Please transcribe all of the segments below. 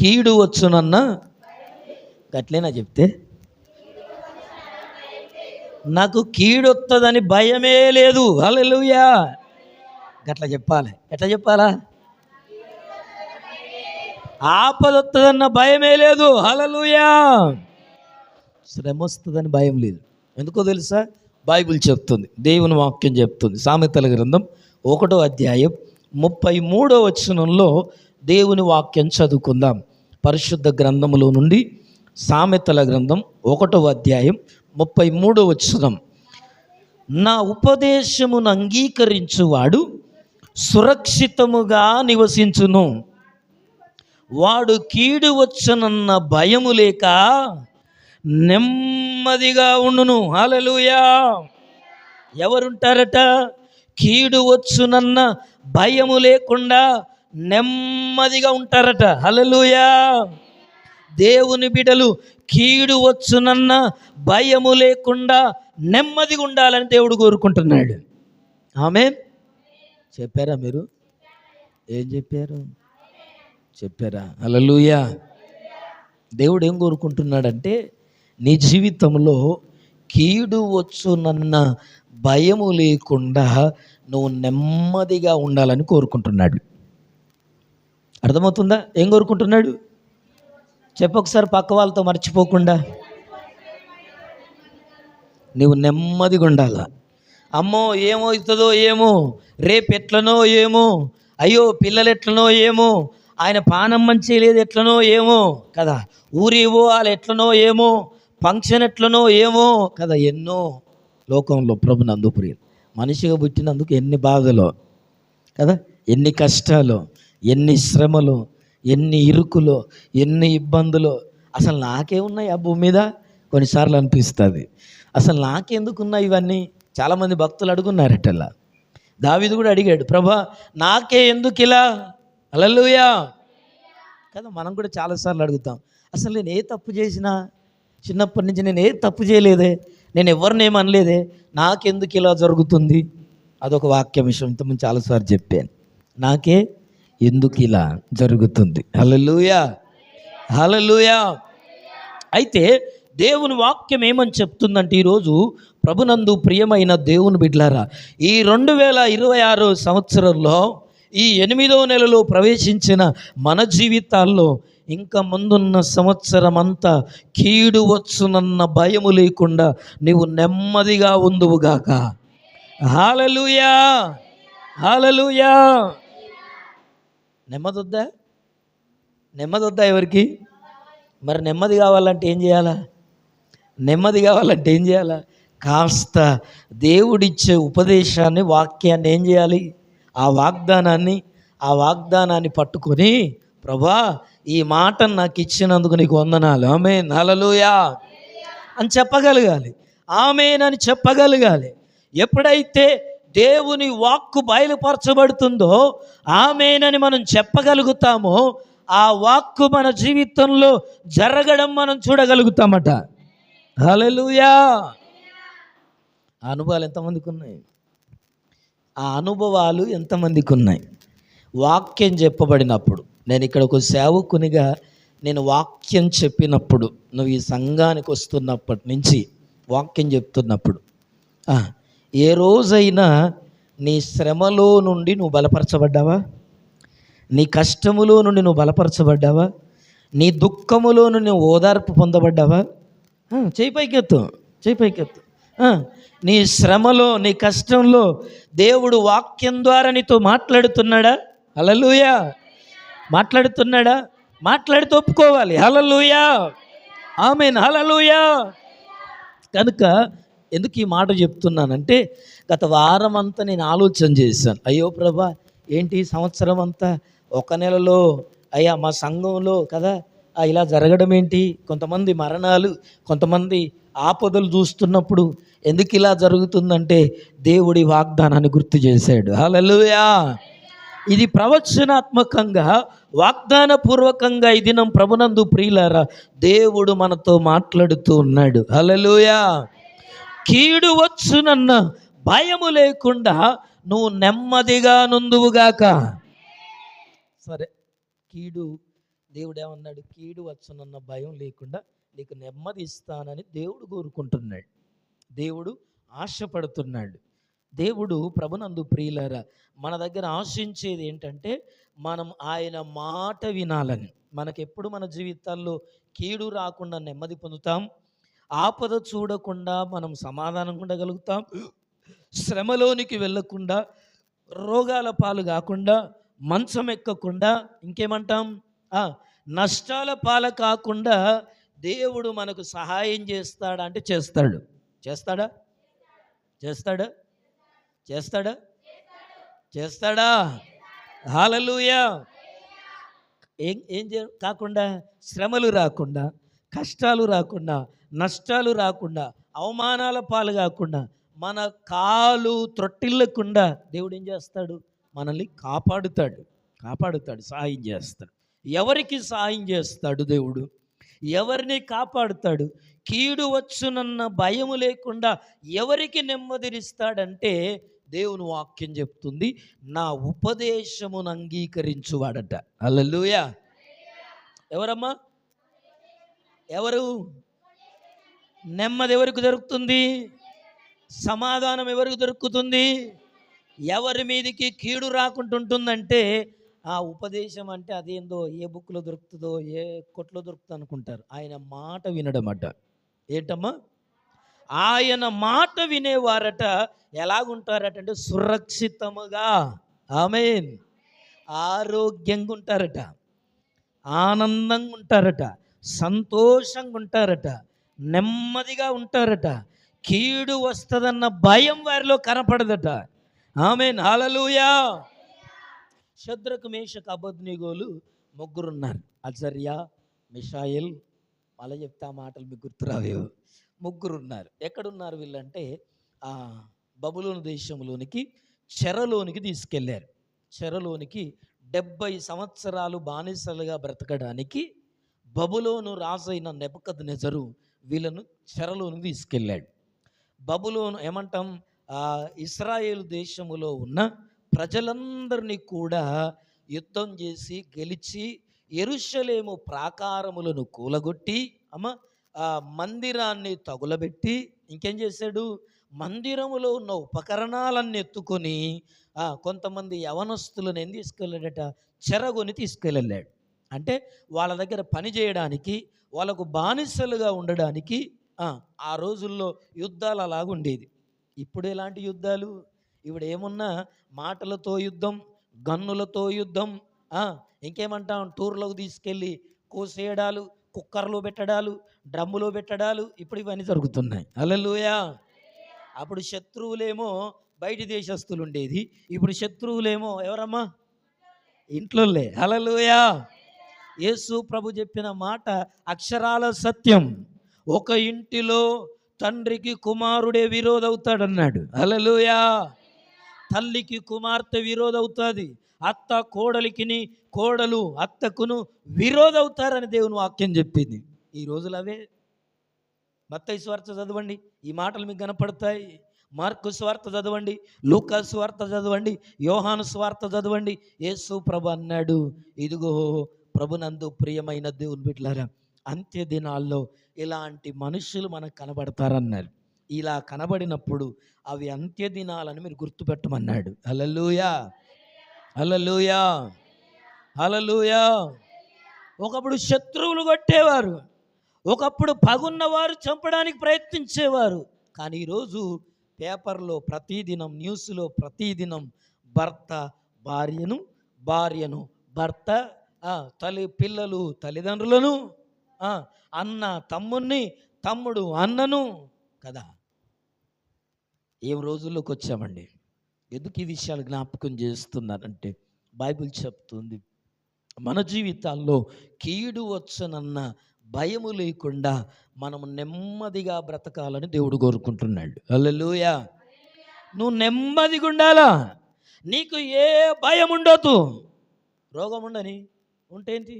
కీడు వచ్చునన్న గట్లేనా చెప్తే, నాకు కీడు వస్తుందని భయమే లేదు. హల్లెలూయా. గట్లా చెప్పాలి. ఎట్లా చెప్పాలా? ఆపద వస్తుందన్న భయమే లేదు. హల్లెలూయా. శ్రమ వస్తుందని భయం లేదు. ఎందుకో తెలుసా? బైబిల్ చెప్తుంది, దేవుని వాక్యం చెప్తుంది. సామెతల గ్రంథం 1వ అధ్యాయం 33వ వచనంలో దేవుని వాక్యం చదువుకుందాం. పరిశుద్ధ గ్రంథములో నుండి సామెతల గ్రంథం 1వ అధ్యాయం 33వ వచనం. నా ఉపదేశమును అంగీకరించువాడు సురక్షితముగా నివసించును, వాడు కీడు వచ్చునన్న భయము లేక నెమ్మదిగా ఉండును. హల్లెలూయా. ఎవరుంటారట? కీడు వచ్చునన్న భయము లేకుండా నెమ్మదిగా ఉంటారట. హల్లెలూయా. దేవుని బిడ్డలు కీడు వచ్చునన్న భయము లేకుండా నెమ్మదిగా ఉండాలని దేవుడు కోరుకుంటున్నాడు. ఆమేన్. చెప్పారా మీరు? ఏం చెప్పారు? చెప్పారా? హల్లెలూయా. దేవుడు ఏం కోరుకుంటున్నాడంటే, నీ జీవితంలో కీడు వచ్చునన్న భయము లేకుండా నువ్వు నెమ్మదిగా ఉండాలని కోరుకుంటున్నాడు. అర్థమవుతుందా? ఏం కోరుకుంటున్నాడు? చెప్పొకసారి పక్క వాళ్ళతో మర్చిపోకుండా. నువ్వు నెమ్మదిగా ఉండాలా. అమ్మో ఏమవుతుందో ఏమో, రేపు ఎట్లనో ఏమో, అయ్యో పిల్లలు ఎట్లనో ఏమో, ఆయన పానం మంచి లేదు ఎట్లనో ఏమో కదా, ఊరివో వాళ్ళు ఎట్లనో ఏమో, ఫంక్షన్ ఎట్లనో ఏమో కదా. ఎన్నో లోకంలో ప్రభునందు ప్రియులు, మనిషిగా పుట్టినందుకు ఎన్ని బాధలు కదా, ఎన్ని కష్టాలు, ఎన్ని శ్రమలు, ఎన్ని ఇరుకులు, ఎన్ని ఇబ్బందులు. అసలు నాకేమున్నాయి ఆ భూమి మీద కొన్నిసార్లు అనిపిస్తుంది. అసలు నాకెందుకున్నాయి ఇవన్నీ? చాలామంది భక్తులు అడుగున్నారటల్లా. దావీదు కూడా అడిగాడు, ప్రభా నాకే ఎందుకు ఇలా? హల్లెలూయా కదా. మనం కూడా చాలాసార్లు అడుగుతాం, అసలు నేను ఏ తప్పు చేసినా, చిన్నప్పటి నుంచి నేను ఏ తప్పు చేయలేదే, నేను ఎవరిని ఏమనలేదే, నాకెందుకు ఇలా జరుగుతుంది? అదొక వాక్యం విషయం ఇంతకుముందు చాలాసార్లు చెప్పాను. నాకే ఎందుకు ఇలా జరుగుతుంది? హల్లెలూయా. హల్లెలూయా. అయితే దేవుని వాక్యం ఏమని చెప్తుందంటే, ఈరోజు ప్రభునందు ప్రియమైన దేవుని బిడ్డలారా, ఈ 2026 సంవత్సరంలో ఈ 8వ నెలలో ప్రవేశించిన మన జీవితాల్లో ఇంకా ముందున్న సంవత్సరం అంతా కీడు వచ్చునన్న భయము లేకుండా నీవు నెమ్మదిగా ఉందువుగాక. హల్లెలూయా. హల్లెలూయా. నెమ్మదొద్దా? నెమ్మదొద్దా ఎవరికి? మరి నెమ్మది కావాలంటే ఏం చేయాలా? నెమ్మది కావాలంటే ఏం చేయాలా? కాస్త దేవుడిచ్చే ఉపదేశాన్ని, వాక్యాన్ని ఏం చేయాలి? ఆ వాగ్దానాన్ని పట్టుకొని, ప్రభా ఈ మాటను నాకు ఇచ్చినందుకు నీకు వందనాలు, ఆమేన్, హల్లెలూయా అని చెప్పగలగాలి. ఆమేన్ అని చెప్పగలగాలి. ఎప్పుడైతే దేవుని వాక్కు బయలుపరచబడుతుందో ఆమేన్ అని మనం చెప్పగలుగుతామో, ఆ వాక్కు మన జీవితంలో జరగడం మనం చూడగలుగుతామట. హల్లెలూయా. ఆ అనుభవాలు ఎంతమందికి ఉన్నాయి? ఆ అనుభవాలు ఎంతమందికి ఉన్నాయి? వాక్యం చెప్పబడినప్పుడు, నేను ఇక్కడ ఒక సేవకునిగా నేను వాక్యం చెప్పినప్పుడు, నువ్వు ఈ సంఘానికి వస్తున్నప్పటి నుంచి వాక్యం చెప్తున్నప్పుడు, ఏ రోజైనా నీ శ్రమలో నుండి నువ్వు బలపరచబడ్డావా? నీ కష్టములో నుండి నువ్వు బలపరచబడ్డావా? నీ దుఃఖములో నుండి నువ్వు ఓదార్పు పొందబడ్డావా? చేయి పైకెత్తు, చేయి పైకెత్తు. నీ శ్రమలో, నీ కష్టంలో దేవుడు వాక్యం ద్వారా నీతో మాట్లాడుతున్నాడా? హల్లెలూయా. మాట్లాడుతున్నాడా? మాట్లాడితే ఒప్పుకోవాలి. హల్లెలూయా. ఆమేన్. హల్లెలూయా. కనుక ఎందుకు ఈ మాట చెప్తున్నానంటే, గత వారం అంతా నేను ఆలోచన చేశాను. అయ్యో ప్రభా, ఏంటి ఈ సంవత్సరం అంతా ఒక నెలలో అయ్యా మా సంఘంలో కదా ఇలా జరగడం ఏంటి? కొంతమంది మరణాలు, కొంతమంది ఆపదలు చూస్తున్నప్పుడు ఎందుకు ఇలా జరుగుతుందంటే దేవుడి వాగ్దానాన్ని గుర్తు చేశాడు. హల్లెలూయా. ఇది ప్రవచనాత్మకంగా, వాగ్దానపూర్వకంగా ఈ దినం ప్రభునందు ప్రియులారా దేవుడు మనతో మాట్లాడుతూ ఉన్నాడు. హల్లెలూయా. కీడు వచ్చునన్న భయము లేకుండా నువ్వు నెమ్మదిగా నుందువుగాక. సరే, కీడు దేవుడు ఏమన్నాడు? కీడు వచ్చునన్న భయం లేకుండా నీకు నెమ్మది ఇస్తానని దేవుడు కోరుకుంటున్నాడు. దేవుడు ఆశపడుతున్నాడు. దేవుడు ప్రభునందు ప్రియులారా మన దగ్గర ఆశించేది ఏంటంటే మనం ఆయన మాట వినాలని. మనకెప్పుడు మన జీవితాల్లో కీడు రాకుండా నెమ్మది పొందుతాం, ఆపద చూడకుండా మనం సమాధానం ఉండగలుగుతాం, శ్రమలోనికి వెళ్ళకుండా, రోగాల పాలు కాకుండా, మంచం ఎక్కకుండా, ఇంకేమంటాం, నష్టాల పాలు కాకుండా దేవుడు మనకు సహాయం చేస్తాడా అంటే చేస్తాడు. చేస్తాడా? చేస్తాడా? చేస్తాడా? చేస్తాడా? హల్లెలూయా. ఏం కాకుండా, శ్రమలు రాకుండా, కష్టాలు రాకుండా, నష్టాలు రాకుండా, అవమానాల పాలు కాకుండా, మన కాలు త్రొట్టిల్లకుండా దేవుడు ఏం చేస్తాడు? మనల్ని కాపాడుతాడు. సహాయం చేస్తాడు. ఎవరికి సహాయం చేస్తాడు దేవుడు? ఎవరిని కాపాడుతాడు? కీడు వచ్చునన్న భయము లేకుండా ఎవరికి నెమ్మదినిస్తాడంటే దేవుని వాక్యం చెప్తుంది, నా ఉపదేశమును అంగీకరించువాడట. హల్లెలూయా. ఎవరమ్మా? ఎవరు? నెమ్మది ఎవరికి దొరుకుతుంది? సమాధానం ఎవరికి దొరుకుతుంది? ఎవరి మీదకి కీడు రాకుండా ఉంటుందంటే ఆ ఉపదేశం అంటే అదేందో ఏ బుక్లో దొరుకుతుందో ఏ కొట్లో దొరుకుతుందో అనుకుంటారు. ఆయన మాట వినడం అట. ఏంటమ్మా? ఆయన మాట వినేవారట ఎలాగుంటారట అంటే సురక్షితముగా, ఆమేన్, ఆరోగ్యంగా ఉంటారట, ఆనందంగా ఉంటారట, సంతోషంగా ఉంటారట, నెమ్మదిగా ఉంటారట. కీడు వస్తుందన్న భయం వారిలో కనపడదట. ఆమేన్, హల్లెలూయా. షద్రకు, మేషకు, అబేద్నెగోలు ముగ్గురున్నారు. అజర్యా, మిషాయేల్, అలా చెప్తే ఆ మాటలు మీకు గుర్తురావేవో. ముగ్గురున్నారు. ఎక్కడున్నారు వీళ్ళంటే బబులోను దేశంలోనికి చెరలోనికి తీసుకెళ్ళారు. చెరలోనికి 70 సంవత్సరాలు బానిసలుగా బ్రతకడానికి బబులోను రాజైన నెబుకద్నెజరు వీళ్ళను చెరలోనికి తీసుకెళ్ళాడు. బబులోను ఏమంటాం, ఇశ్రాయేలు దేశములో ఉన్న ప్రజలందరినీ కూడా యుద్ధం చేసి గెలిచి యెరూషలేము ప్రాకారములను కూలగొట్టి మందిరాన్ని తగులబెట్టి ఇంకేం చేశాడు? మందిరములో ఉన్న ఉపకరణాలన్నీ ఎత్తుకొని కొంతమంది యవనస్తులను ఏం తీసుకెళ్ళాడట? చెరగొని తీసుకెళ్ళాడు. అంటే వాళ్ళ దగ్గర పని చేయడానికి, వాళ్ళకు బానిసలుగా ఉండడానికి. ఆ రోజుల్లో యుద్ధాలు అలాగుండేది. ఇప్పుడు ఎలాంటి యుద్ధాలు? ఇప్పుడు ఏమున్నా మాటలతో యుద్ధం, గన్నులతో యుద్ధం, ఇంకేమంటాం, టూర్లోకి తీసుకెళ్ళి కోసేయడాలు, కుక్కర్లో పెట్టడాలు, డ్రమ్ములో పెట్టడాలు, ఇప్పుడు ఇవన్నీ జరుగుతున్నాయి. హల్లెలూయా. అప్పుడు శత్రువులేమో బయటి దేశస్తులు ఉండేది, ఇప్పుడు శత్రువులేమో ఎవరమ్మా? ఇంట్లోలే. హల్లెలూయా. యేసు ప్రభు చెప్పిన మాట అక్షరాల సత్యం. ఒక ఇంటిలో తండ్రికి కుమారుడే విరోధవుతాడన్నాడు. హల్లెలూయా. తల్లికి కుమార్తె విరోధవుతుంది, అత్త కోడలికిని, కోడలు అత్తకును విరోధవుతారని దేవుని వాక్యం చెప్పింది. ఈ రోజులు అవే. మత్తయి సువార్త చదవండి, ఈ మాటలు మీకు కనపడతాయి. మార్కు సువార్త చదవండి, లూకా సువార్త చదవండి, యోహాను సువార్త చదవండి. యేసు ప్రభు అన్నాడు, ఇదిగో ప్రభునందు ప్రియమైన దేవుని బిడ్డలారా, అంత్య దినాల్లో ఇలాంటి మనుషులు మనకు కనబడతారన్నారు. ఇలా కనబడినప్పుడు అవి అంత్య దినాలని మీరు గుర్తుపెట్టమన్నాడు. హల్లెలూయా, హల్లెలూయా, హల్లెలూయా. ఒకప్పుడు శత్రువులు కొట్టేవారు, ఒకప్పుడు పగున్నవారు చంపడానికి ప్రయత్నించేవారు. కానీ ఈరోజు పేపర్లో ప్రతిదినం, న్యూస్లో ప్రతిదినం భర్త భార్యను, భార్యను భర్త, పిల్లలు తల్లిదండ్రులను, అన్న తమ్ముణ్ణి, తమ్ముడు అన్నను కదా. ఏం రోజుల్లోకి వచ్చామండి? ఎందుకు ఈ విషయాలు జ్ఞాపకం చేస్తున్నారంటే బైబిల్ చెప్తుంది, మన జీవితాల్లో కీడు వచ్చనన్న భయము లేకుండా మనం నెమ్మదిగా బ్రతకాలని దేవుడు కోరుకుంటున్నాడు. హల్లెలూయా. నువ్వు నెమ్మదిగా ఉండాలా, నీకు ఏ భయం ఉండొద్దు. రోగం ఉండని ఉంటేంటి?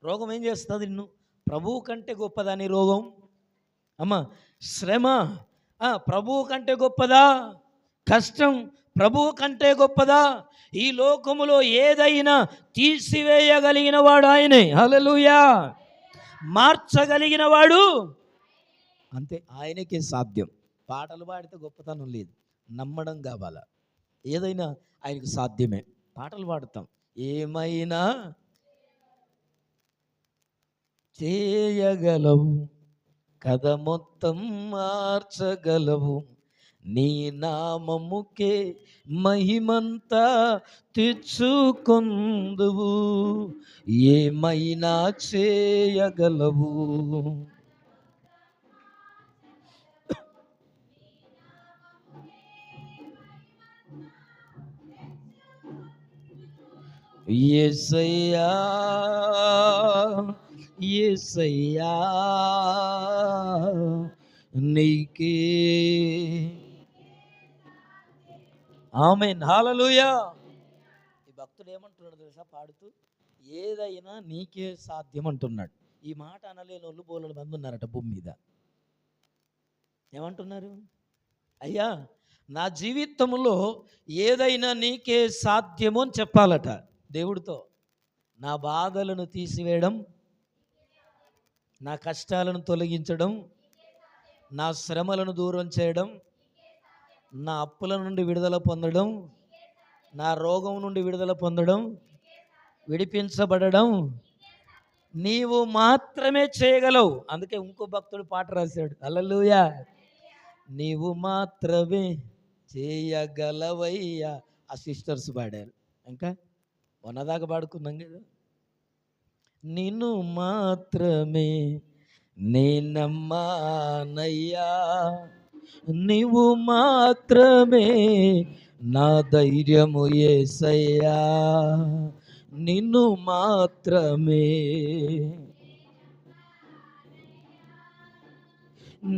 రోగం ఏం చేస్తుంది నిన్ను? ప్రభువు కంటే గొప్పదని రోగం. శ్రమ ప్రభువు కంటే గొప్పదా? కష్టం ప్రభువు కంటే గొప్పదా? ఈ లోకములో ఏదైనా తీసివేయగలిగిన వాడు ఆయనే. హల్లెలూయా. మార్చగలిగిన వాడు అంతే, ఆయనకే సాధ్యం. పాటలు పాడితే గొప్పతనం లేదు, నమ్మడం కావాలా. ఏదైనా ఆయనకు సాధ్యమే. పాటలు పాడుతాం, ఏమైనా చేయగలవు, కథ మొత్తం మార్చగలవు, నీ నామముకే మహిమంతా తెచ్చుకొందువు, ఏమైనా చేయగలవు. యేసయ్యా యేసయ్యా నీకే. ఆమేన్, హల్లెలూయా. ఈ భక్తుడు ఏమంటున్నాడు తెలుసా పాడుతూ? ఏదైనా నీకే సాధ్యం అంటున్నాడు. ఈ మాట అనలేని వాళ్ళు బోలెడు మంది ఉన్నారట భూమి మీద. ఏమంటున్నారు? అయ్యా, నా జీవితంలో ఏదైనా నీకే సాధ్యము అని చెప్పాలట దేవుడితో. నా బాధలను తీసివేయడం, నా కష్టాలను తొలగించడం, నా శ్రమలను దూరం చేయడం, నా అప్పుల నుండి విడుదల పొందడం, నా రోగం నుండి విడుదల పొందడం, విడిపించబడడం నీవు మాత్రమే చేయగలవు. అందుకే ఇంకో భక్తుడు పాట రాశాడు, హల్లెలూయా. నీవు మాత్రమే చేయగలవయ్యా. ఆ సిస్టర్స్ పాడారు. ఇంకా ఉన్నదాకా పాడుకున్నాం కదా. నిన్ను మాత్రమే నేనమ్మానయ్యా, నీవు మాత్రమే నా ధైర్యము యేసయ్యా, నిన్ను మాత్రమే,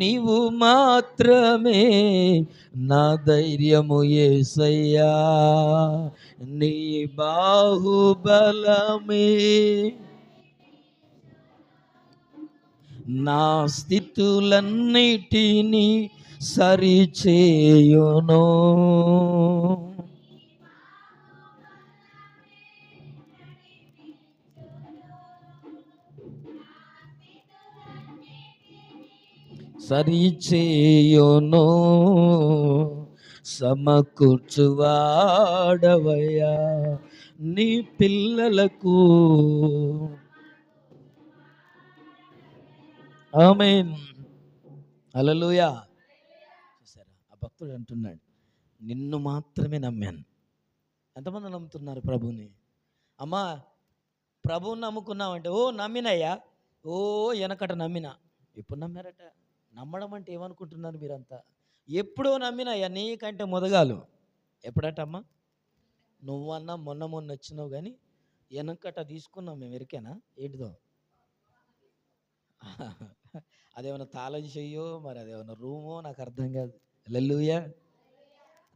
నీవు మాత్రమే నా ధైర్యము యేసయ్యా, నీ బాహుబలమే నా స్థితులన్నిటినీ సరిచేయును. సరిచేయును సమకూర్చువాడవయ్యా నీ పిల్లలకు. ఆమేన్, హల్లెలూయా. చూసారా, ఆ భక్తుడు అంటున్నాడు, నిన్ను మాత్రమే నమ్మాను. ఎంతమంది నమ్ముతున్నారు ప్రభుని? అమ్మా, ప్రభువుని నమ్ముకున్నామంటే, ఓ నమ్మినయ్యా, ఓ వెనకట నమ్మినా. ఎప్పుడు నమ్మారట? నమ్మడం అంటే ఏమనుకుంటున్నారు మీరంతా? ఎప్పుడో నమ్మినయ్యా, నీకంటే మొదగాలు. ఎప్పుడట అమ్మా? నువ్వన్నా మొన్న వచ్చినావు, కానీ వెనకట తీసుకున్నావు మేము. ఎరికేనా ఏంటిదో? అదేమన్నా తాళం చెయ్యో, మరి అదేమన్నా రూమో, నాకు అర్థం కాదు. హల్లెలూయా.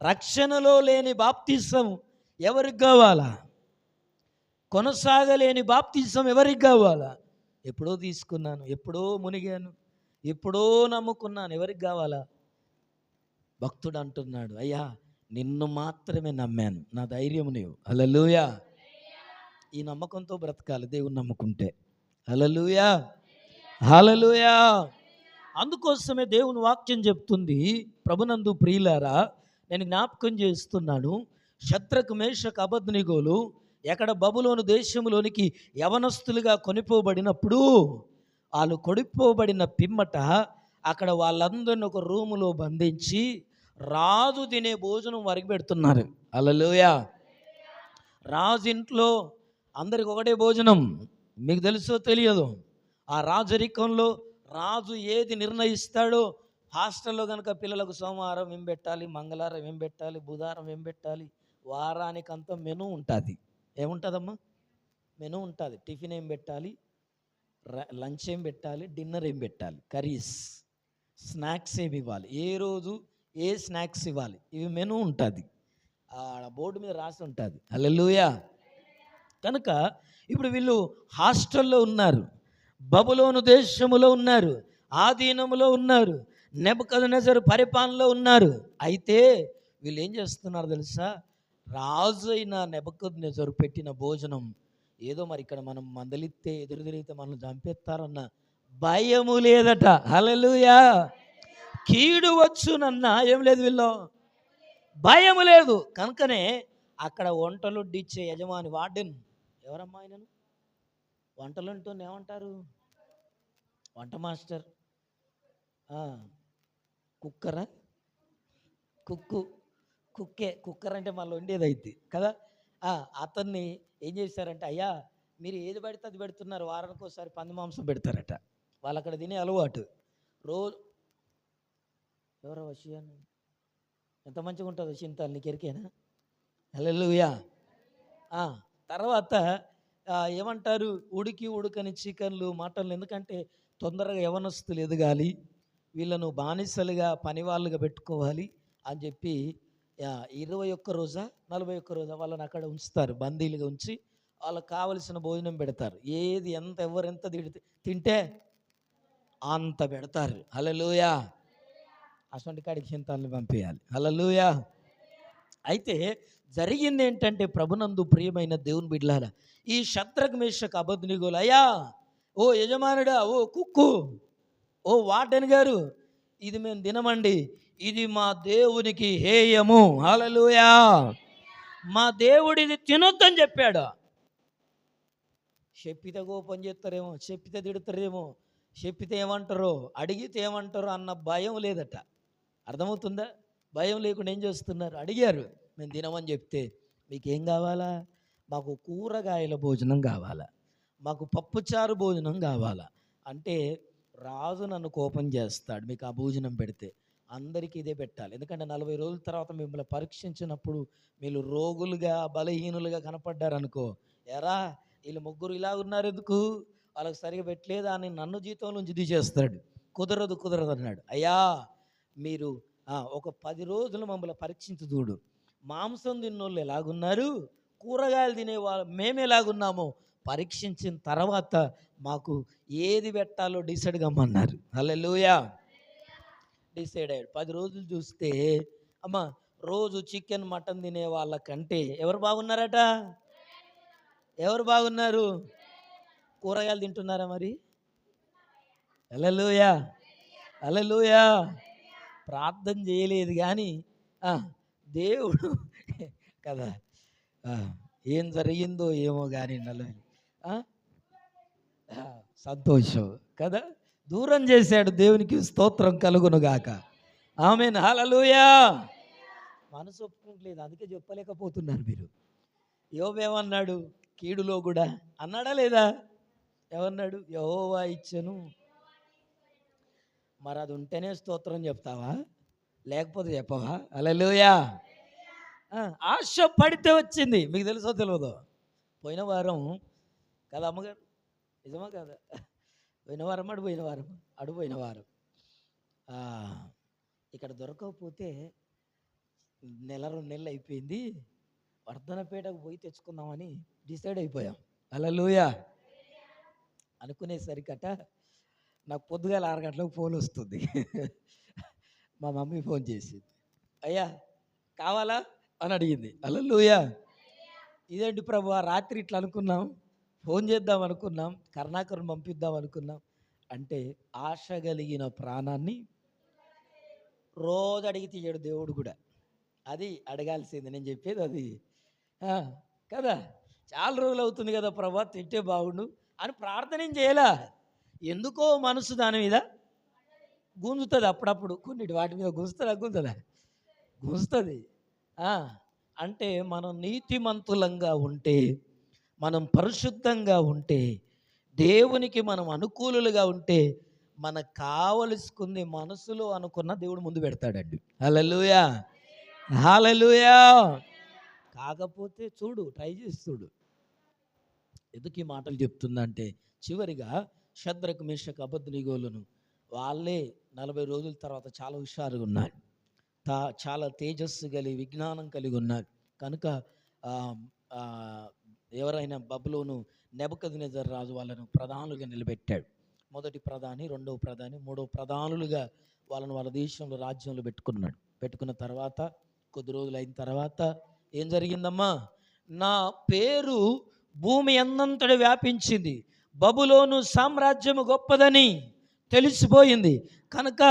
రక్షణలో లేని బాప్తిసం ఎవరికి కావాలా? కొనసాగలేని బాప్తిసం ఎవరికి కావాలా? ఎప్పుడో తీసుకున్నాను, ఎప్పుడో మునిగాను, ఎప్పుడో నమ్ముకున్నాను, ఎవరికి కావాలా? భక్తుడు అంటున్నాడు, అయ్యా నిన్ను మాత్రమే నమ్మాను, నా ధైర్యం నీవు. హల్లెలూయా. ఈ నమ్మకంతో బ్రతకాలి దేవుని నమ్ముకుంటే. హల్లెలూయా, హల్లెలూయా. అందుకోసమే దేవుని వాక్యం చెప్తుంది, ప్రభునందు ప్రియులారా, నేను జ్ఞాపకం చేస్తున్నాను, శద్రకు మేషకు అబేద్నెగోలు ఎక్కడ బబులోను దేశంలోనికి యవనస్తులుగా కొనిపోబడినప్పుడు, వాళ్ళు కొనిపోబడిన పిమ్మట అక్కడ వాళ్ళందరిని ఒక రూములో బంధించి రాజు తినే భోజనం వారికి పెడుతున్నారు. హల్లెలూయా. రాజు ఇంట్లో అందరికి ఒకటే భోజనం. మీకు తెలుసో తెలియదు, ఆ రాజరికంలో రాజు ఏది నిర్ణయిస్తాడో, హాస్టల్లో కనుక పిల్లలకు సోమవారం ఏం పెట్టాలి, మంగళవారం ఏం పెట్టాలి, బుధవారం ఏం పెట్టాలి, వారానికంతా మెనూ ఉంటుంది. ఏముంటుందమ్మా? మెనూ ఉంటుంది. టిఫిన్ ఏం పెట్టాలి, లంచ్ ఏం పెట్టాలి, డిన్నర్ ఏం పెట్టాలి, కర్రీస్, స్నాక్స్ ఏమి ఇవ్వాలి, ఏ రోజు ఏ స్నాక్స్ ఇవ్వాలి, ఇవి మెనూ ఉంటుంది. ఆ బోర్డు మీద రాసి ఉంటుంది. హల్లెలూయా. కనుక ఇప్పుడు వీళ్ళు హాస్టల్లో ఉన్నారు, బబులోను దేశములో ఉన్నారు, ఆధీనములో ఉన్నారు, నెబుకద్నెజరు పరిపాలనలో ఉన్నారు. అయితే వీళ్ళు ఏం చేస్తున్నారు తెలుసా? రాజు అయిన నెబుకద్నెజరు పెట్టిన భోజనం ఏదో మరి ఇక్కడ మనం మందలిస్తే ఎదురు తిరిగితే మనం చంపేస్తారన్న భయము లేదట. హల్లెలూయా. కీడు వచ్చునన్న ఏం లేదు, వీళ్ళు భయము లేదు. కనుకనే అక్కడ వంటలొడ్డిచ్చే యజమాని వార్డెన్, ఎవరమ్మా ఆయనను? వంటలంటూ ఏమంటారు? వంట మాస్టర్, కుక్కరా? కుక్కర్ అంటే మళ్ళీ వండేది అయితే కదా. అతన్ని ఏం చేశారంటే, అయ్యా మీరు ఏది పెడితే అది పెడుతున్నారు, వారానికి ఒకసారి పంది మాంసం పెడతారట. వాళ్ళు అక్కడ తినే అలవాటు. రోజు ఎవరో వషియాను ఎంత మంచిగా ఉంటుందో చింతాలు, నీకు ఎరికేనా? హల్లెలూయా. తర్వాత ఏమంటారు, ఉడకని చికెన్లు, మటన్లు. ఎందుకంటే తొందరగా యవనస్తులు ఎదగాలి, వీళ్ళను బానిసలుగా పనివాళ్ళుగా పెట్టుకోవాలి అని చెప్పి 21 రోజా 41 రోజా వాళ్ళని అక్కడ ఉంచుతారు, బందీలుగా ఉంచి వాళ్ళకి కావలసిన భోజనం పెడతారు. ఏది ఎవరెంత తింటే అంత పెడతారు. హల్లెలూయా. అటువంటి కాడికి చింతాలను పంపించాలి. హల్లెలూయా. అయితే జరిగింది ఏంటంటే, ప్రభునందు ప్రియమైన దేవుని బిడ్డలారా, ఈ షద్రక్ మేషక్ అబేద్నెగోలు, అయ్యా ఓ యజమానుడా, ఓ కుక్కు, ఓ వార్డెన్ గారు, ఇది మేము తినమండి, ఇది మా దేవునికి హేయము. హల్లెలూయా. మా దేవుడు ఇది తినొద్దని చెప్పాడు. చెప్పితే కోపం చేస్తారేమో, చెప్పితే తిడతారేమో, చెప్పితే ఏమంటారో, అడిగితే ఏమంటారో అన్న భయం లేదట. అర్థమవుతుందా? భయం లేకుండా ఏం చేస్తున్నారు? అడిగారు, మేము తినమని చెప్తే, మీకేం కావాలా? మాకు కూరగాయల భోజనం కావాలా, మాకు పప్పుచారు భోజనం కావాలా అంటే, రాజు నన్ను కోపం చేస్తాడు మీకు ఆ భోజనం పెడితే. అందరికీ ఇదే పెట్టాలి. ఎందుకంటే 40 రోజుల తర్వాత మిమ్మల్ని పరీక్షించినప్పుడు మీరు రోగులుగా బలహీనులుగా కనపడ్డారనుకో, ఎరా వీళ్ళు ముగ్గురు ఇలా ఉన్నారు ఎందుకు, వాళ్ళకి సరిగా పెట్టలేదు అని నన్ను జీతం నుంచి తీసేస్తాడు. కుదరదు అన్నాడు. అయ్యా మీరు ఒక 10 రోజులు మమ్మల్ని పరీక్షించి చూడు, మాంసం తిన్నోళ్ళు ఎలాగున్నారు, కూరగాయలు తినేవాళ్ళు మేము ఎలాగున్నామో పరీక్షించిన తర్వాత మాకు ఏది పెట్టాలో డిసైడ్ కమ్మన్నారు. హల్లెలూయా. డిసైడ్ అయ్యాడు. 10 రోజులు చూస్తే అమ్మ రోజు చికెన్ మటన్ తినే వాళ్ళకంటే ఎవరు బాగున్నారట? ఎవరు బాగున్నారు? కూరగాయలు తింటున్నారా మరి? హల్లెలూయా. హల్లెలూయా. ప్రార్థన చేయలేదు కానీ దేవుడు కదా, ఏం జరిగిందో ఏమో కానీ సంతోషం కదా, దూరం చేశాడు. దేవునికి స్తోత్రం కలుగునుగాక. ఆమేన్. హల్లెలూయా. మనసు ఒప్పుకోవట్లేదు, అందుకే చెప్పలేకపోతున్నారు మీరు. యోబు ఏమన్నాడు? కీడులో కూడా అన్నాడా లేదా? ఏమన్నాడు? యెహోవా ఇచ్చెను. మరి అది ఉంటేనే స్తోత్రం చెప్తావా, లేకపోతే చెప్పవా? హల్లెలూయా. ఆశ పడితే వచ్చింది. మీకు తెలుసో తెలియదో, పోయిన వారం కదా అమ్మగారు, నిజమా కదా? పోయిన వారం అడుపోయిన వారం ఇక్కడ దొరకకపోతే 1-2 నెలలు అయిపోయింది, వర్ధనపేటకు పోయి తెచ్చుకుందామని డిసైడ్ అయిపోయాం. హల్లెలూయా. అనుకునేసరికట నాకు పొద్దుగాల 6 గంటలకు ఫోన్ వస్తుంది. మా మమ్మీ ఫోన్ చేసింది, అయ్యా కావాలా అని అడిగింది. హల్లెలూయా. ఇదేంటి ప్రభు, రాత్రి ఇట్లా అనుకున్నాం, ఫోన్ చేద్దాం అనుకున్నాం, కరుణాకరం పంపిద్దాం అనుకున్నాం అంటే, ఆశ కలిగిన ప్రాణాన్ని రోజు అడిగి తీయడు దేవుడు కూడా. అది అడగాల్సింది, నేను చెప్పేది అది కదా. చాలా రోజులు అవుతుంది కదా ప్రభా, తింటే బాగుండు అని ప్రార్థన చేయాలా. ఎందుకో మనసు దాని మీద గుంజుతుంది అప్పుడప్పుడు, కొన్నిటి వాటి మీద గుంజుతుంది. అంటే మనం నీతిమంతులంగా ఉంటే, మనం పరిశుద్ధంగా ఉంటే, దేవునికి మనం అనుకూలులుగా ఉంటే, మనకు కావలసుకుంది మనసులో అనుకున్న దేవుడు ముందు పెడతాడండి. హల్లెలూయా. హల్లెలూయా. కాకపోతే చూడు, ట్రై చేసి చూడు. ఎందుకు ఈ మాటలు చెప్తుందంటే, చివరిగా షద్రక్ మేషక్ అబేద్నెగోలను వాళ్ళే 40 రోజుల తర్వాత చాలా హుషారుగా ఉన్నారు, చాలా తేజస్సు కలిగి విజ్ఞానం కలిగి ఉన్నారు. కనుక ఎవరైనా బబులోను నెబుకద్నెజర్ రాజు వాళ్ళను ప్రధానులుగా నిలబెట్టాడు. మొదటి ప్రధాని, రెండవ ప్రధాని, మూడవ ప్రధానులుగా వాళ్ళని వాళ్ళ దేశంలో రాజ్యంలో పెట్టుకున్నాడు. పెట్టుకున్న తర్వాత కొద్ది రోజులు అయిన తర్వాత ఏం జరిగిందమ్మా, నా పేరు భూమి అన్నంతటి వ్యాపించింది, బబులోను సామ్రాజ్యము గొప్పదని తెలిసిపోయింది కనుక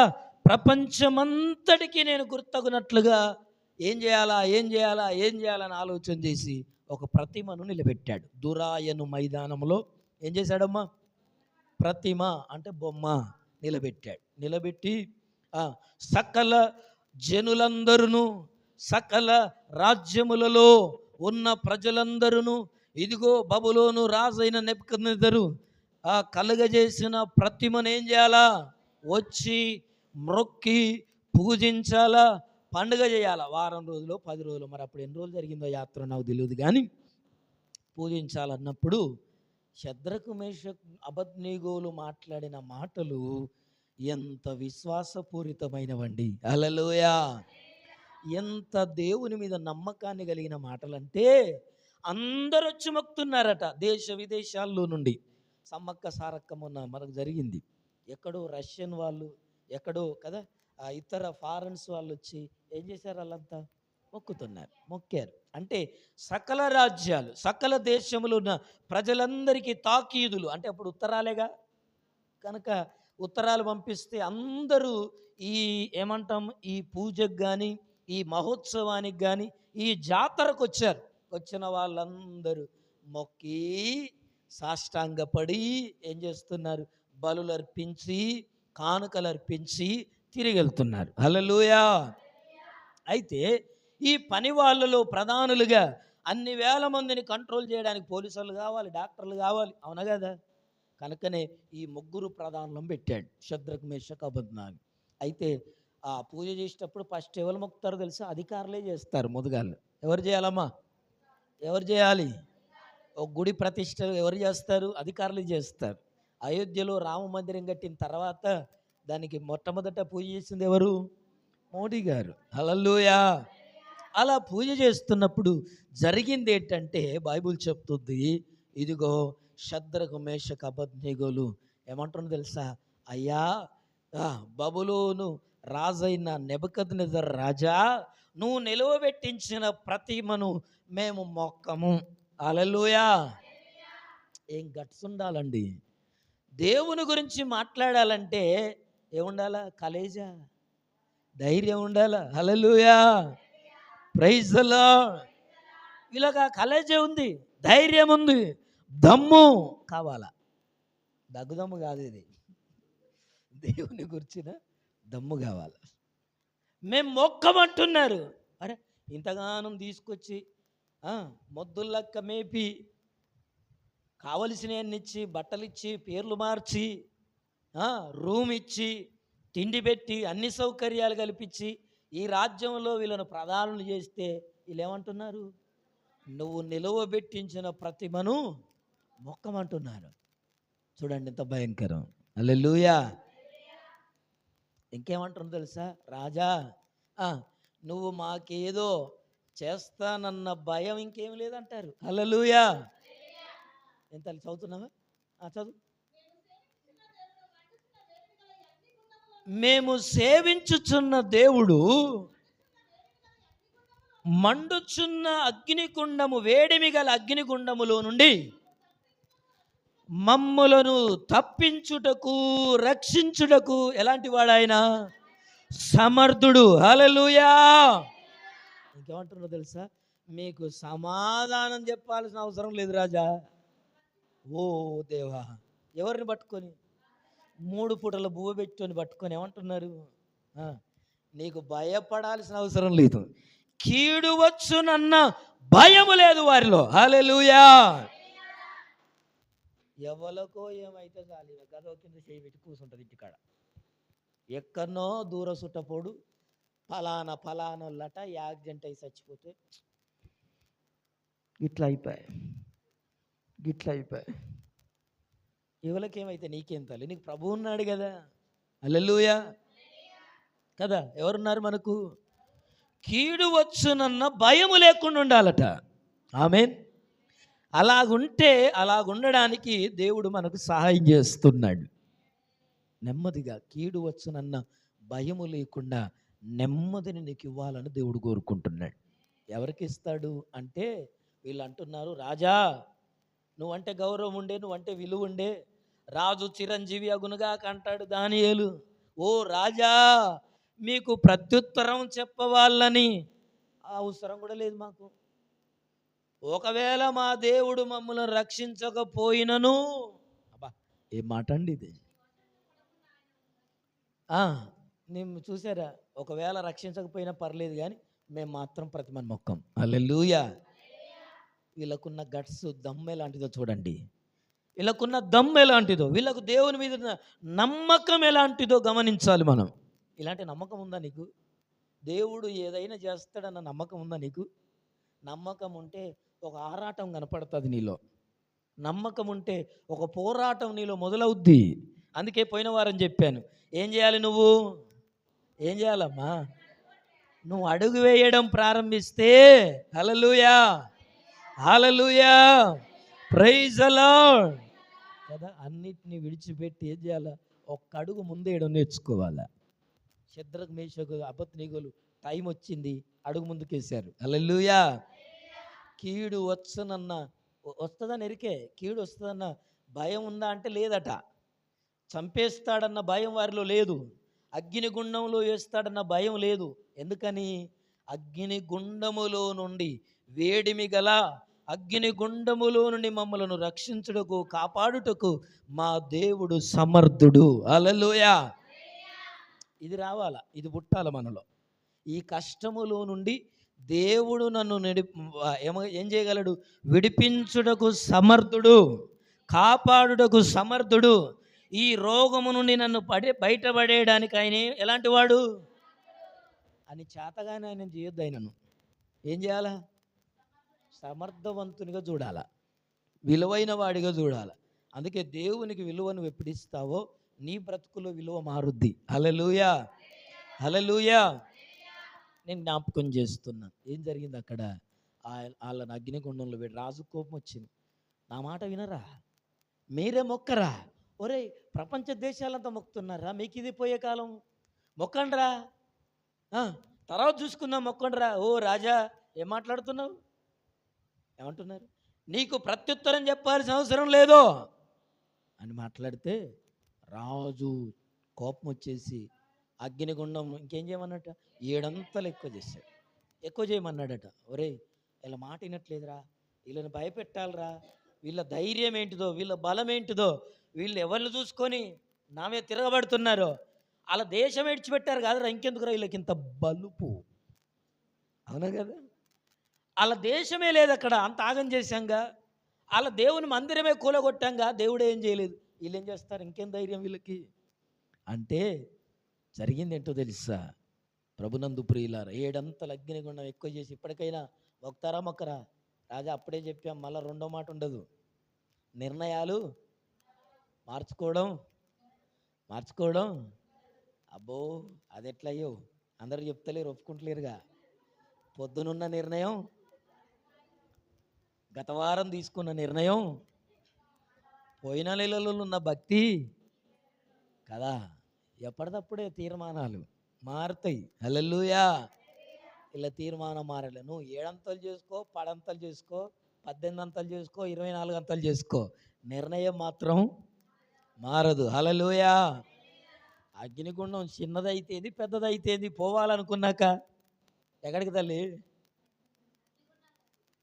ప్రపంచమంతటికి నేను గుర్తగునట్లుగా ఏం చేయాలని ఆలోచన చేసి ఒక ప్రతిమను నిలబెట్టాడు. దురాయను మైదానంలో ఏం చేశాడమ్మా, ప్రతిమ అంటే బొమ్మ నిలబెట్టాడు. నిలబెట్టి సకల జనులందరూ, సకల రాజ్యములలో ఉన్న ప్రజలందరూ, ఇదిగో బబులోను రాజైన నెబుకద్నెజరు కలుగజేసిన ప్రతిమను ఏం చేయాలా, వచ్చి మ్రొక్కి పూజించాలా, పండుగ చేయాలా. వారం రోజులు 10 రోజులు, మరి అప్పుడు ఎన్ని రోజులు జరిగిందో యాత్ర నాకు తెలియదు, కానీ పూజించాలన్నప్పుడు షద్రకు మేషకు అబేద్నెగోలు మాట్లాడిన మాటలు ఎంత విశ్వాసపూరితమైనవండి. హల్లెలూయా! ఎంత దేవుని మీద నమ్మకాన్ని కలిగిన మాటలంటే అందరూ వచ్చి మొక్కుతున్నారట. దేశ విదేశాల్లో నుండి సమ్మక్క సారక్క మొన్న మనకు జరిగింది. ఎక్కడో రష్యన్ వాళ్ళు, ఎక్కడో కదా ఇతర ఫారెన్స్ వాళ్ళు వచ్చి ఏం చేశారు, వాళ్ళంతా మొక్కారు. అంటే సకల రాజ్యాలు, సకల దేశములు ఉన్న ప్రజలందరికీ తాకీదులు, అంటే అప్పుడు ఉత్తరాలేగా కనుక ఉత్తరాలు పంపిస్తే అందరూ ఈ ఏమంటాం, ఈ పూజకు కానీ, ఈ మహోత్సవానికి కానీ, ఈ జాతరకు వచ్చారు. వచ్చిన వాళ్ళందరూ మొక్కి సాష్టాంగపడి ఏం చేస్తున్నారు, బలులు అర్పించి కానుకలు అర్పించి తిరిగి వెళ్తున్నారు. హల్లెలూయా! అయితే ఈ పని వాళ్ళలో ప్రధానులుగా అన్ని వేల మందిని కంట్రోల్ చేయడానికి పోలీసులు కావాలి, డాక్టర్లు కావాలి, అవునా కదా. కనుకనే ఈ 3 ప్రధానులను పెట్టాడు, షద్రకు మేషకు అబేద్నెగో. అయితే ఆ పూజ చేసేటప్పుడు ఫస్ట్ ఎవరు మొక్కుతారో తెలుసా, అధికారులే చేస్తారు. మొదగాళ్ళు ఎవరు చేయాలమ్మా, ఎవరు చేయాలి, ఒక గుడి ప్రతిష్ట ఎవరు చేస్తారు, అధికారులు చేస్తారు. అయోధ్యలో రామ మందిరం కట్టిన తర్వాత దానికి మొట్టమొదట పూజ చేసింది ఎవరు, మోడీ గారు. హల్లెలూయా! అలా పూజ చేస్తున్నప్పుడు జరిగింది ఏంటంటే బైబిల్ చెప్తుంది, ఇదిగో షద్రకు మేషకు అబేద్నెగోలు ఏమంటున్నా తెలుసా, అయ్యా బబులోను రాజైన నెబుకద్నెజర్ రాజా, నువ్వు నిలువబెట్టించిన ప్రతిమను మేము మొక్కము. హల్లెలూయా! ఏం గట్స్ ఉండాలండి. దేవుని గురించి మాట్లాడాలంటే ఏముండాలా, కలేజా, ధైర్యం ఉండాలా. హల్లెలూయా! Praise the Lord. ఇలాగా కలేజా ఉంది, ధైర్యం ఉంది, దమ్ము కావాలా. దగ్గుదమ్ము కాదు ఇది, దేవుని గురించిన దమ్ము కావాలి. మేము మొక్కమంటున్నారు. అరే ఇంతగానం తీసుకొచ్చి మొద్దులక్క మేపి కావలసినవన్నీ ఇచ్చి, బట్టలు ఇచ్చి, పేర్లు మార్చి, రూమ్ ఇచ్చి, తిండి పెట్టి, అన్ని సౌకర్యాలు కల్పించి ఈ రాజ్యంలో వీళ్ళను ప్రధానులు చేస్తే వీళ్ళు ఏమంటున్నారు, నువ్వు నిలువబెట్టించిన ప్రతిమను మొక్కమంటున్నారు. చూడండి ఎంత భయంకరం. హల్లెలూయా! ఇంకేమంటున్నారు తెలుసా, రాజా నువ్వు మాకేదో చేస్తానన్న భయం ఇంకేం లేదంటారు. హల్లెలూయా! ఎంత చదువుతున్నావా, చదువు. మేము సేవించుచున్న దేవుడు మండుచున్న అగ్నికుండము, వేడిమి గల అగ్నికుండములో నుండి మమ్ములను తప్పించుటకు, రక్షించుటకు ఎలాంటి వాడు ఆయన, సమర్థుడు. హల్లెలూయా! ఇంకేమంటున్నారో తెలుసా, మీకు సమాధానం చెప్పాల్సిన అవసరం లేదు రాజా. ఓ దేవా, ఎవరిని పట్టుకొని, 3 పూటల బువ్వ పెట్టుకొని పట్టుకొని ఏమంటున్నారు, నీకు భయపడాల్సిన అవసరం లేదు, కీడు వచ్చునన్న భయము లేదు వారిలో. హల్లెలూయా! ఎవరికో ఏమైతే చాలు, గదో కింద చేయి పెట్టి కూర్చుంటుంది ఇంటికాడ. ఎక్కడనో దూర సుట్టపోడు ఫలానోళ్ళట యాక్సిడెంట్ అయి చచ్చిపోతే ఇట్లా అయిపోయాయి. ఎవరికేమైతే నీకేం తల్లి, నీకు ప్రభువు ఉన్నాడు కదా. హల్లెలూయా కదా. ఎవరున్నారు మనకు, కీడు వచ్చునన్న భయము లేకుండా ఉండాలట. ఆమేన్. అలాగుండడానికి దేవుడు మనకు సహాయం చేస్తున్నాడు. నెమ్మదిగా కీడు వచ్చునన్న భయము లేకుండా నెమ్మదిని నీకు ఇవ్వాలని దేవుడు కోరుకుంటున్నాడు. ఎవరికి ఇస్తాడు అంటే, వీళ్ళు అంటున్నారు, రాజా నువ్వంటే గౌరవం ఉండే, నువ్వంటే విలువ ఉండే, రాజు చిరంజీవి అగునుగా అంటాడు దానియేలు. ఓ రాజా, మీకు ప్రత్యుత్తరం చెప్పవాలని అవసరం కూడా లేదు మాకు. ఒకవేళ మా దేవుడు మమ్మల్ని రక్షించకపోయినను, అబ్బా ఏం మాట అండి ఇది. నేను చూసారా, ఒకవేళ రక్షించకపోయినా పర్లేదు కానీ మేము మాత్రం ప్రతిమని మొక్కం. హల్లెలూయా. వీళ్ళకున్న గట్స్, దమ్ము ఎలాంటిదో చూడండి. వీళ్ళకున్న దమ్ము ఎలాంటిదో, వీళ్ళకు దేవుని మీద నమ్మకం ఎలాంటిదో గమనించాలి మనం. ఇలాంటి నమ్మకం ఉందా నీకు? దేవుడు ఏదైనా చేస్తాడన్న నమ్మకం ఉందా నీకు? నమ్మకం ఉంటే ఒక ఆరాటం కనపడుతుంది నీలో. నమ్మకం ఉంటే ఒక పోరాటం నీలో మొదలవుద్ది. అందుకే పోయిన వారం చెప్పాను, ఏం చేయాలి నువ్వు? ఏం చేయాలమ్మా? నువ్వు అడుగు వేయడం ప్రారంభిస్తే, హల్లెలూయా హల్లెలూయా ప్రైజ్ ది లార్డ్ కదా, అన్నిటినీ విడిచిపెట్టి ఏం చేయాలా? ఒక్క అడుగు ముందేయడం నేర్చుకోవాలా. శద్రకు, మేషకు, అబేద్నెగోలు టైం వచ్చింది, అడుగు ముందుకేశారు. హల్లెలూయా. కీడు వస్తుందని ఎరికే, కీడు వస్తుందన్న భయం ఉందా అంటే లేదట. చంపేస్తాడన్న భయం వారిలో లేదు. అగ్నిగుండంలో వేస్తాడన్న భయం లేదు. ఎందుకని? అగ్నిగుండములో నుండి, వేడిమి గల అగ్నిగుండములో నుండి మమ్మలను రక్షించుటకు, కాపాడుటకు మా దేవుడు సమర్థుడు. హల్లెలూయా. ఇది రావాలా, ఇది పుట్టాల మనలో. ఈ కష్టములో నుండి దేవుడు నన్ను ఏం చేయగలడు? విడిపించుటకు సమర్థుడు, కాపాడుటకు సమర్థుడు. ఈ రోగము నుండి నన్ను బయటపడేయడానికి ఆయన ఎలాంటి వాడు అని చేతగానే ఆయన చేయొద్దు. ఆయనను ఏం చేయాలా? సమర్థవంతునిగా చూడాలా, విలువైన వాడిగా చూడాలి. అందుకే దేవునికి విలువను ఎప్పుడిస్తావో నీ బ్రతుకులో విలువ మారుద్ది. హల్లెలూయా హల్లెలూయా. నేను జ్ఞాపకం చేస్తున్నాను, ఏం జరిగింది అక్కడ. వాళ్ళని అగ్నిగుండంలో పెట్టి రాజు కోపం వచ్చింది. నా మాట వినరా? మీరే మొక్కరా? ఒరే, ప్రపంచ దేశాలంతా మొక్కుతున్నారా? మీకు ఇది పోయే కాలం, మొక్కండ్రా, తర్వాత చూసుకుందాం, మొక్కండ్రా. ఓ రాజా, ఏం మాట్లాడుతున్నావు? ఏమంటున్నారు? నీకు ప్రత్యుత్తరం చెప్పాల్సిన అవసరం లేదు అని మాట్లాడితే రాజు కోపం వచ్చేసి అగ్నిగుండం ఇంకేం చేయమన్నట, 7 అంతలు ఎక్కువ చేశాడు. ఎక్కువ చేయమన్నాడట. ఒరే, వీళ్ళ మాట వినట్లేదురా, వీళ్ళని భయపెట్టాలరా, వీళ్ళ ధైర్యం ఏంటిదో, వీళ్ళ బలం ఏంటిదో, వీళ్ళు ఎవరిని చూసుకొని నామే తిరగబడుతున్నారో, వాళ్ళ దేశం విడిచిపెట్టారు కాదురా, ఇంకెందుకురా వీళ్ళకి ఇంత బలుపు. అవునా కదా? వాళ్ళ దేశమే లేదు అక్కడ, అంత ఆగం చేశాంగా. వాళ్ళ దేవుని మందిరమే కూలగొట్టాంగా, దేవుడు ఏం చేయలేదు. వీళ్ళు ఏం చేస్తారు? ఇంకేం ధైర్యం వీళ్ళకి అంటే జరిగింది ఏంటో తెలుసా? ప్రభునందు ప్రియులారా, 7 అంతలు అగ్నిగుండం ఎక్కువ చేసి ఇప్పటికైనా మొక్తారా మొక్కరా? రాజా అప్పుడే చెప్పాం, మళ్ళీ రెండో మాట ఉండదు. నిర్ణయాలు మార్చుకోవడం అబ్బో, అది ఎట్లయ్యో అందరూ చెప్తలేరు, ఒప్పుకుంటలేరుగా. పొద్దునున్న నిర్ణయం, గత వారం తీసుకున్న నిర్ణయం, పోయిన నెలలో ఉన్న భక్తి కదా, ఎప్పటికప్పుడే తీర్మానాలు మారుతాయి. హల్లెలూయా. ఇలా తీర్మానం మారలే. నువ్వు 7 అంతలు చేసుకో, 10 అంతలు చేసుకో, 18 అంతలు చేసుకో, 24 అంతలు చేసుకో, నిర్ణయం మాత్రం మారదు. హల్లెలూయా. అగ్నిగుండం చిన్నదైతేది పెద్దదైతేది పోవాలనుకున్నాక ఎక్కడికి తల్లి?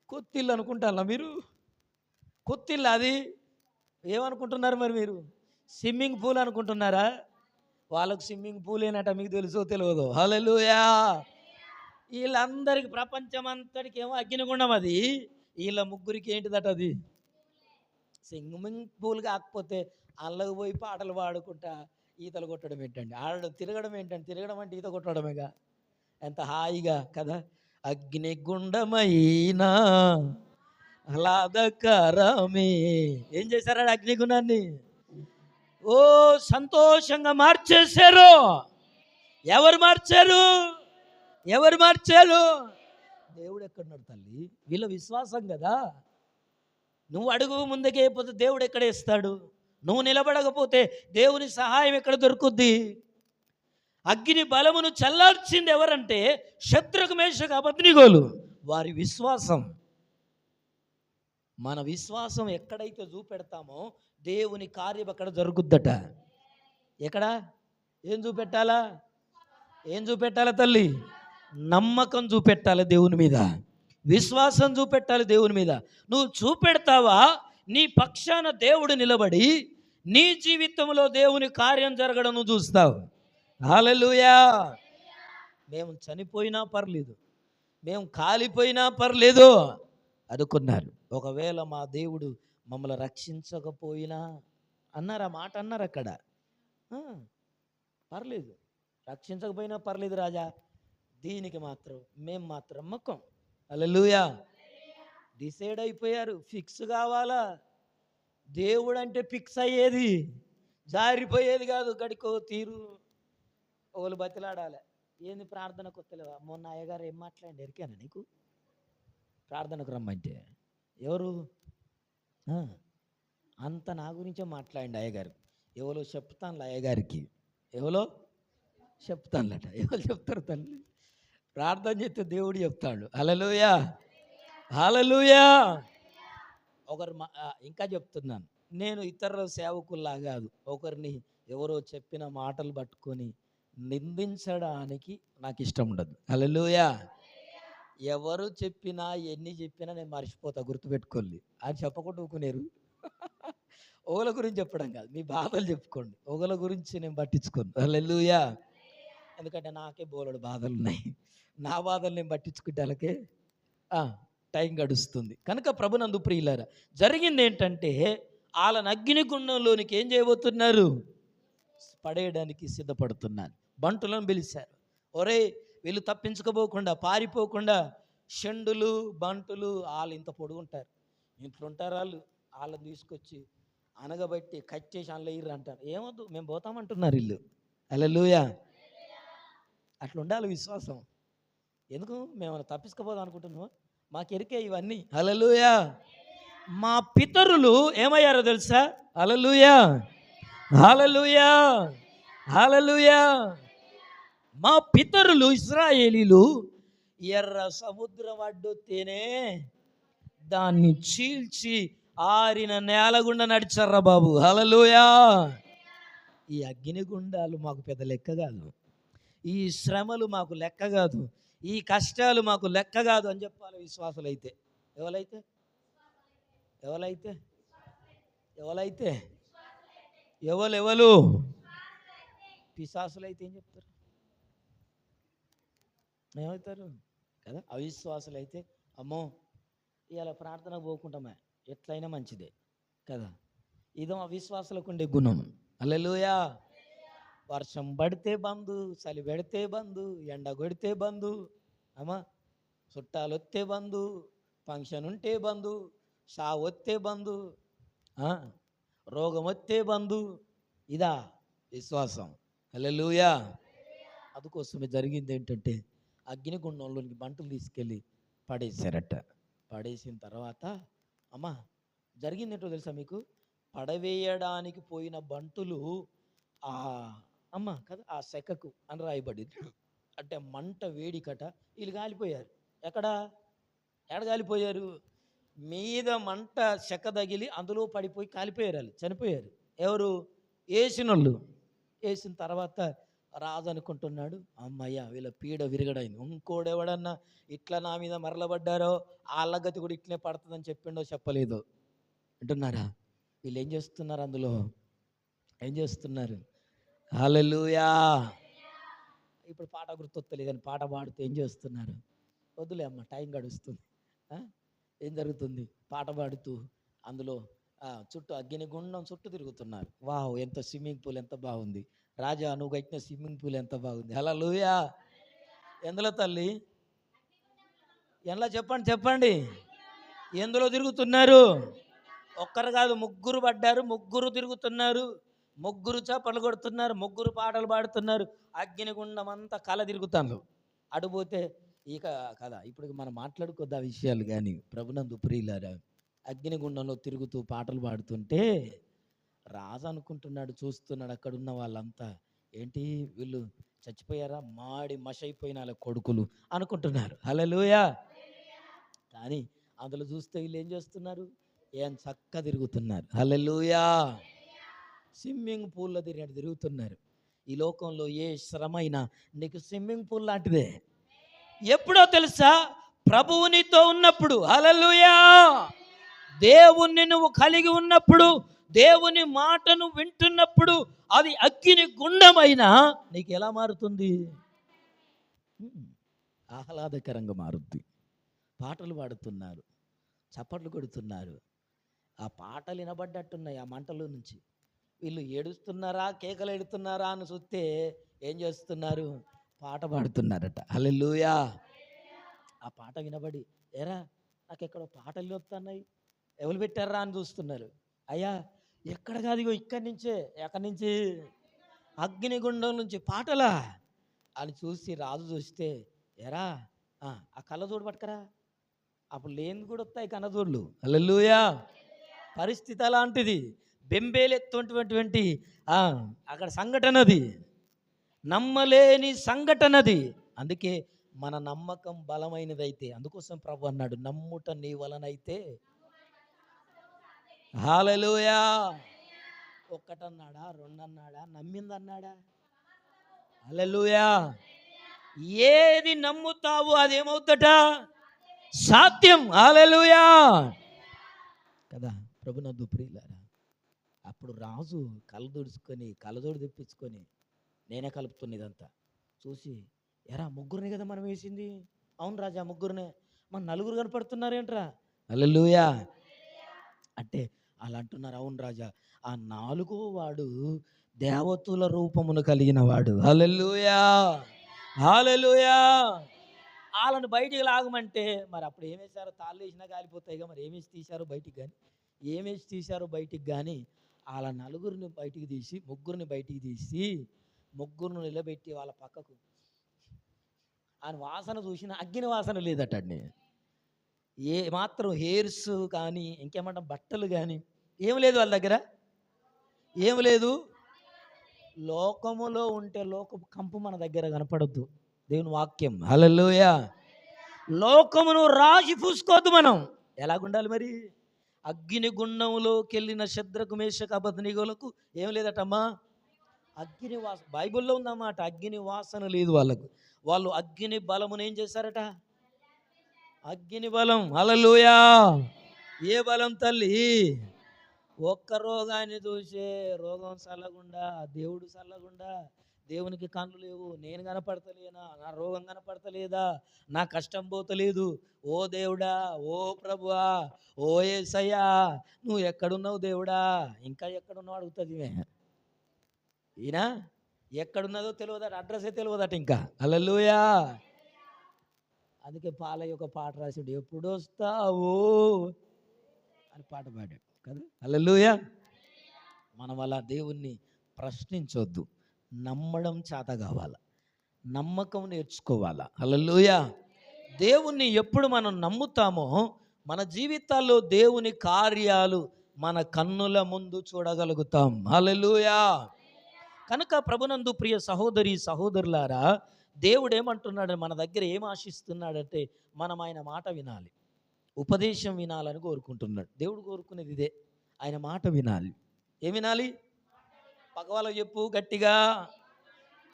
కొత్తిల్లు అనుకుంటారా మీరు? కొత్తిల్లు అది ఏమనుకుంటున్నారు మరి మీరు? స్విమ్మింగ్ పూల్ అనుకుంటున్నారా? వాళ్ళకు స్విమ్మింగ్ పూల్ ఏనట, మీకు తెలుసో తెలియదు. హల్లెలూయా. వీళ్ళందరికీ ప్రపంచం అంతటికి ఏమో అగ్నిగుండం అది, వీళ్ళ ముగ్గురికి ఏంటిదట అది? స్విమ్మింగ్ పూల్ కాకపోతే అల్లకు పోయి పాటలు పాడుకుంటా ఈతలు కొట్టడం ఏంటండి? ఆడడం తిరగడం ఏంటండి? తిరగడం అంటే ఈత కొట్టడమేగా. ఎంత హాయిగా కదా. అగ్నిగుండమైనా ఆహ్లాదకరమే. ఏం చేశారు అగ్నిగుండాన్ని? ఓ సంతోషంగా మార్చేశారు. ఎవరు మార్చారు? దేవుడు ఎక్కడున్నాడు తల్లి? వీళ్ళ విశ్వాసం కదా. నువ్వు అడుగు ముందుకేయకపోతే దేవుడు ఎక్కడ ఇస్తాడు? నువ్వు నిలబడకపోతే దేవుని సహాయం ఎక్కడ దొరుకుద్ది? అగ్ని బలమును చల్లార్చింది ఎవరంటే శత్రుఘ్ మేషక్ అబద్నిగోలు. వారి విశ్వాసం. మన విశ్వాసం ఎక్కడైతే చూపెడతామో దేవుని కార్యం అక్కడ జరుగుద్దట. ఎక్కడ? ఏం చూపెట్టాలా? ఏం చూపెట్టాలా తల్లి? నమ్మకం చూపెట్టాలి దేవుని మీద, విశ్వాసం చూపెట్టాలి దేవుని మీద. నువ్వు చూపెడతావా, నీ పక్షాన దేవుడు నిలబడి నీ జీవితంలో దేవుని కార్యం జరగడం నువ్వు చూస్తావు. హల్లెలూయా. మేము చనిపోయినా పర్లేదు, మేము కాలిపోయినా పర్లేదు అనుకున్నారు. ఒకవేళ మా దేవుడు మమ్మల్ని రక్షించకపోయినా అన్నారు, ఆ మాట అన్నారు అక్కడ. పర్లేదు, రక్షించకపోయినా పర్లేదు రాజా, దీనికి మాత్రం మేము మాత్రం మొక్కం. హల్లెలూయా. డిసైడ్ అయిపోయారు, ఫిక్స్ కావాలా. దేవుడు అంటే ఫిక్స్ అయ్యేది, జారిపోయేది కాదు. గడికో తీరు ఓలు బతిలాడాలి. ఏంది ప్రార్థన కొత్తలేవా? మొన్న అయ్యగారు ఏం మాట్లాడండి ఎరికేనా నీకు? ప్రార్థనకు రమ్మంటే ఎవరు? అంత నా గురించే మాట్లాడండి అయ్యగారు. ఎవరో చెప్తానులే అయ్యగారికి, ఎవరో చెప్తానులట. ఎవరు చెప్తారు తల్లి? ప్రార్థన చేస్తే దేవుడు చెప్తాడు. హల్లెలూయా, హల్లెలూయా. ఒకరు ఇంకా చెప్తున్నాను, నేను ఇతరుల సేవకుల్లా కాదు. ఒకరిని ఎవరో చెప్పిన మాటలు పట్టుకొని నిందించడానికి నాకు ఇష్టం ఉండదు. హల్లెలూయా. ఎవరు చెప్పినా ఎన్ని చెప్పినా నేను మర్చిపోతా, గుర్తుపెట్టుకోండి అని చెప్పకుండా ఊకునేరు. ఓగల గురించి చెప్పడం కాదు, మీ బాధలు చెప్పుకోండి. ఓగల గురించి నేను పట్టించుకోను. హల్లెలూయా. ఎందుకంటే నాకే బోలెడు బాధలు ఉన్నాయి. నా బాధలు నేను పట్టించుకుంటే వాళ్ళకే టైం గడుస్తుంది. కనుక ప్రభునందు ప్రియులారా, జరిగింది ఏంటంటే వాళ్ళని అగ్నిగుండంలోనికి ఏం చేయబోతున్నారు? పడేయడానికి సిద్ధపడుతున్నారు. బంటులను పిలిచారు. ఒరే, వీళ్ళు తప్పించుకోపోకుండా, పారిపోకుండా, షండులు బంటులు వాళ్ళు ఇంత పొడుగుంటారు, ఇంట్లో ఉంటారు వాళ్ళు. వాళ్ళని తీసుకొచ్చి అనగబట్టి కట్టేసి అందులో ఇర్రు అంటారు. ఏమొద్దు, మేము పోతామంటున్నారు వీళ్ళు. హల్లెలూయా. అట్లా ఉండాలి విశ్వాసం. ఎందుకు మేము తప్పించుకోపోదాం అనుకుంటున్నాం? మాకెరికే ఇవన్నీ. హల్లెలూయా. మా పితరులు ఏమయ్యారో తెలుసా? హల్లెలూయా, హల్లెలూయా, హల్లెలూయా. మా పితరులు ఇశ్రాయేలీలు ఎర్ర సముద్రం అడ్డొత్తేనే దాన్ని చీల్చి ఆరిన నేలగుండా నడిచారా బాబు. హల్లెలూయా. ఈ అగ్నిగుండాలు మాకు పెద్ద లెక్క కాదు, ఈ శ్రమలు మాకు లెక్క కాదు, ఈ కష్టాలు మాకు లెక్క కాదు అని చెప్పాలి విశ్వాసులైతే. ఎవరైతే ఎవరైతే ఎవరైతే ఎవరు పిశాసులైతే ఏం చెప్తారు? ఏమవుతారు కదా. అవిశ్వాసులైతే అమ్మో ఇవాళ ప్రార్థన పోకుంటామే, ఎట్లయినా మంచిదే కదా. ఇదో అవిశ్వాసులకు ఉండే గుణం. హల్లెలూయా. వర్షం పడితే బంధు, చలి పెడితే బంధు, ఎండ కొడితే బంధు, అమ్మా చుట్టాలు వస్తే బంధు, ఫంక్షన్ ఉంటే బంధు, సావు వస్తే బంధు, రోగం వస్తే బంధు. ఇదా విశ్వాసం. హల్లెలూయా. అందుకోసమే జరిగింది ఏంటంటే అగ్నిగుండంలోనికి బంటులు తీసుకెళ్ళి పడేశారట. పడేసిన తర్వాత అమ్మా జరిగింది ఏంటో తెలుసా మీకు? పడవేయడానికి పోయిన బంటులు అమ్మ కదా ఆ సెకకు అని రాయబడింది. అంటే మంట వేడికట వీళ్ళు కాలిపోయారు. ఎక్కడ కాలిపోయారు? మీద మంట చెక్క తగిలి అందులో పడిపోయి కాలిపోయారు. వాళ్ళు చనిపోయారు. ఎవరు? వేసినోళ్ళు. వేసిన తర్వాత రాజు అనుకుంటున్నాడు, అమ్మయ్య వీళ్ళ పీడ విరగడైంది. ఇంకోడెవడన్నా ఇట్లా నా మీద మరలబడ్డారో వాళ్ళ గతి కూడా ఇట్లనే పడుతుందని చెప్పిండో చెప్పలేదో అంటున్నారా? వీళ్ళు ఏం చేస్తున్నారు? అందులో ఏం చేస్తున్నారు? హల్లెలూయా. ఇప్పుడు పాట గుర్తొస్తలేదు కానీ పాట పాడుతూ ఏం చేస్తున్నారు? వద్దులే అమ్మ, టైం గడుస్తుంది. ఏం జరుగుతుంది? పాట పాడుతూ అందులో చుట్టూ అగ్నిగుండం చుట్టూ తిరుగుతున్నారు. వావ్, ఎంత స్విమ్మింగ్ పూల్ ఎంత బాగుంది రాజా, నువ్వు కట్టిన స్విమ్మింగ్ పూల్ ఎంత బాగుంది. హల్లెలూయా. ఎందులో తల్లి? ఎందులో చెప్పండి. ఎందులో తిరుగుతున్నారు? ఒక్కరు కాదు, ముగ్గురు పడ్డారు, ముగ్గురు తిరుగుతున్నారు, ముగ్గురు చప్పట్లు కొడుతున్నారు, ముగ్గురు పాటలు పాడుతున్నారు. అగ్నిగుండం అంతా కల తిరుగుతాను. అడుపోతే ఇక కదా ఇప్పుడు మనం మాట్లాడుకోద్దా విషయాలు. కానీ ప్రభునందు ప్రియులారా, అగ్నిగుండంలో తిరుగుతూ పాటలు పాడుతుంటే రాజు అనుకుంటున్నాడు, చూస్తున్నాడు అక్కడున్న వాళ్ళంతా, ఏంటి వీళ్ళు చచ్చిపోయారా, మాడి మషైపోయిన వాళ్ళ కొడుకులు అనుకుంటున్నారు. హల్లెలూయా. కానీ అందులో చూస్తే వీళ్ళు ఏం చేస్తున్నారు, ఏం చక్క తిరుగుతున్నారు. హల్లెలూయా. స్విమ్మింగ్ పూల్లో తిరుగుతున్నారు. ఈ లోకంలో ఏ శ్రమ అయినా నీకు స్విమ్మింగ్ పూల్ లాంటిదే. ఎప్పుడో తెలుసా, ప్రభువు నీతో ఉన్నప్పుడు. హల్లెలూయా. దేవుణ్ణి నువ్వు కలిగి ఉన్నప్పుడు, దేవుని మాటను వింటున్నప్పుడు, అది అగ్ని గుండమైనా నీకు ఎలా మారుతుంది? ఆహ్లాదకరంగా మారుద్ది. పాటలు పాడుతున్నారు, చప్పట్లు కొడుతున్నారు, ఆ పాటలు వినబడ్డట్టున్నాయి ఆ మంటలో నుంచి. వీళ్ళు ఏడుస్తున్నారా కేకలు ఎడుతున్నారా అని చూస్తే ఏం చేస్తున్నారు, పాట పాడుతున్నారట. హల్లెలూయా. ఆ పాట వినబడి, ఏరా నాకు ఎక్కడో పాటలు వస్తున్నాయి, ఎవరు పెట్టారా అని చూస్తున్నారు. అయ్యా ఎక్కడ కాదు, ఇగో ఇక్కడి నుంచే. ఎక్కడి నుంచి? అగ్నిగుండం నుంచి పాటలా అని చూసి రాజు చూస్తే, ఎరా ఆ కళ్ళజోడు పట్టుకరా. అప్పుడు లేని కూడా వస్తాయి కళ్ళజోళ్ళు. హల్లెలూయా. పరిస్థితి అలాంటిది. బెంబేలెత్తున్నటువంటి అక్కడ సంఘటనది, నమ్మలేని సంఘటనది. అందుకే మన నమ్మకం బలమైనదైతే, అందుకోసం ప్రభు అన్నాడు, నమ్ముట నీ వలనైతే. హల్లెలూయా. ఒక్కటన్నాడా, రెండన్నాడా, నమ్మిందన్నాడా? హల్లెలూయా. ఏది నమ్ముతావు అదేమవుతట సాధ్యం. హల్లెలూయా కదా. ప్రభునందు ప్రియులారా, అప్పుడు రాజు కళ్ళజోడు తెప్పించుకొని, నేనే కలుపుతున్న ఇదంతా చూసి, ఎరా ముగ్గురిని కదా మనం వేసింది. అవును రాజా ముగ్గురినే, మన నలుగురు కనపడుతున్నారేంట్రా. హల్లెలూయా. అంటే అలా అంటున్నారు. అవును రాజా, ఆ నాలుగో వాడు దేవతల రూపమును కలిగిన వాడు. హల్లెలూయా. హల్లెలూయా. వాళ్ళని బయటికి లాగమంటే మరి అప్పుడు ఏమేశారో, తాళ్ళు వేసినా కాలిపోతాయిగా, మరి ఏమేసి తీశారో బయటికి కానీ, ఏమేసి తీశారో బయటికి కానీ, వాళ్ళ నలుగురిని బయటికి తీసి, ముగ్గురిని బయటికి తీసి, ముగ్గురిని నిలబెట్టి వాళ్ళ పక్కకు, ఆయన వాసన చూసిన అగ్ని వాసన లేదటండి. ఏ మాత్రం హెయిర్స్ కానీ, ఇంకేమంటాం బట్టలు కానీ ఏం లేదు వాళ్ళ దగ్గర, ఏం లేదు. లోకములో ఉంటే లోకపు కంపు మన దగ్గర కనపడద్దు. దేవుని వాక్యం. హల్లెలూయా. లోకమును రాజి పూసుకోవద్దు మనం. ఎలాగుండాలి మరి? అగ్ని గుండంలోకి వెళ్ళిన శద్రకు మేషకు అబేద్నెగోలకు ఏం లేదటమ్మా, అగ్ని వాసన. బైబిల్లో ఉందన్నమాట, అగ్ని వాసన లేదు వాళ్ళకు. వాళ్ళు అగ్ని బలమును ఏం చేశారట? అగ్ని బలం. హల్లెలూయా. ఏ బలం తల్లి? ఒక్క రోగాన్ని చూసే రోగం చల్లగుండా, దేవుడు చల్లగుండా. దేవునికి కళ్ళు లేవు, నేను కనపడతలేనా, నా రోగం కనపడతలేదా, నా కష్టం పోతలేదు. ఓ దేవుడా, ఓ ప్రభువా, ఓ యేసయ్యా, నువ్వు ఎక్కడున్నావు దేవుడా, ఇంకా ఎక్కడున్నావు అడుగుతుంది. ఈయన ఎక్కడున్నదో తెలియదట, అడ్రస్సే తెలియదట ఇంకా. హల్లెలూయా. అందుకే పాలయ్య ఒక పాట రాసిండు, ఎప్పుడు వస్తావు అని పాట పాడాడు కదా. హల్లెలూయా. మనం అలా దేవుణ్ణి ప్రశ్నించొద్దు, నమ్మడం చేత కావాలా, నమ్మకం నేర్చుకోవాలా. హల్లెలూయా. దేవుణ్ణి ఎప్పుడు మనం నమ్ముతామో మన జీవితాల్లో దేవుని కార్యాలు మన కన్నుల ముందు చూడగలుగుతాం. హల్లెలూయా. కనుక ప్రభునందు ప్రియ సహోదరి సహోదరులారా, దేవుడు ఏమంటున్నాడు, మన దగ్గర ఏం ఆశిస్తున్నాడంటే మనం ఆయన మాట వినాలి, ఉపదేశం వినాలని కోరుకుంటున్నాడు. దేవుడు కోరుకునేది ఇదే, ఆయన మాట వినాలి. ఏం వినాలి? పగవాళ్ళకు చెప్పు గట్టిగా,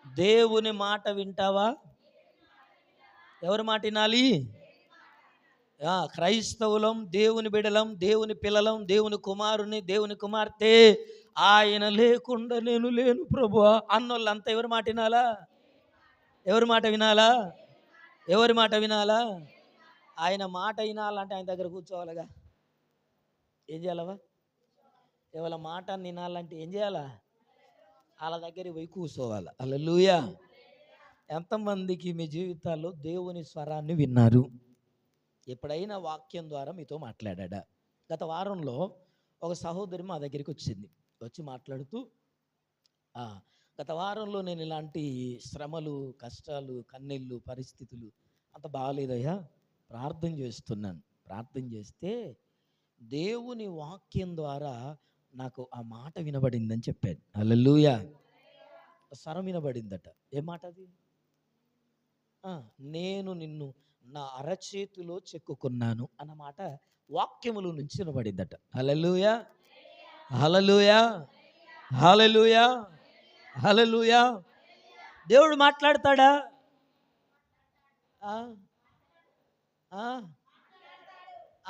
దేవుని మాట వింటావా? ఎవరి మాట వినాలి? క్రైస్తవులం, దేవుని బిడలం, దేవుని పిల్లలం, దేవుని కుమారుని, దేవుని కుమార్తె. ఆయన లేకుండా నేను లేను ప్రభువా అన్నోళ్ళంతా ఎవరి మాట వినాలా? ఎవరి మాట వినాలా? ఎవరి మాట వినాలా? ఆయన మాట వినాలంటే ఆయన దగ్గర కూర్చోవాలిగా. ఏం చేయాలవా? ఎవరి మాట వినాలంటే ఏం చేయాలా? వాళ్ళ దగ్గర పోయి కూర్చోవాలి. హల్లెలూయా. ఎంతమందికి మీ జీవితాల్లో దేవుని స్వరాన్ని విన్నారు? ఎప్పుడైనా వాక్యం ద్వారా మీతో మాట్లాడా? గత వారంలో ఒక సహోదరి మా దగ్గరికి వచ్చి మాట్లాడుతూ, గత వారంలో నేను ఇలాంటి శ్రమలు, కష్టాలు, కన్నీళ్ళు, పరిస్థితులు అంత బాగాలేదయ్యా, ప్రార్థన చేస్తున్నాను. ప్రార్థన చేస్తే దేవుని వాక్యం ద్వారా నాకు ఆ మాట వినబడిందని చెప్పాడు. హల్లెలూయా. స్వరం వినబడిందట. ఏం మాట అది? నేను నిన్ను నా అరచేతిలో చెక్కుకున్నాను అన్న మాట వాక్యముల నుంచి వినబడిందట. హల్లెలూయా, హల్లెలూయా, హల్లెలూయా, హల్లెలూయా. దేవుడు మాట్లాడతాడా? ఆ, ఆ,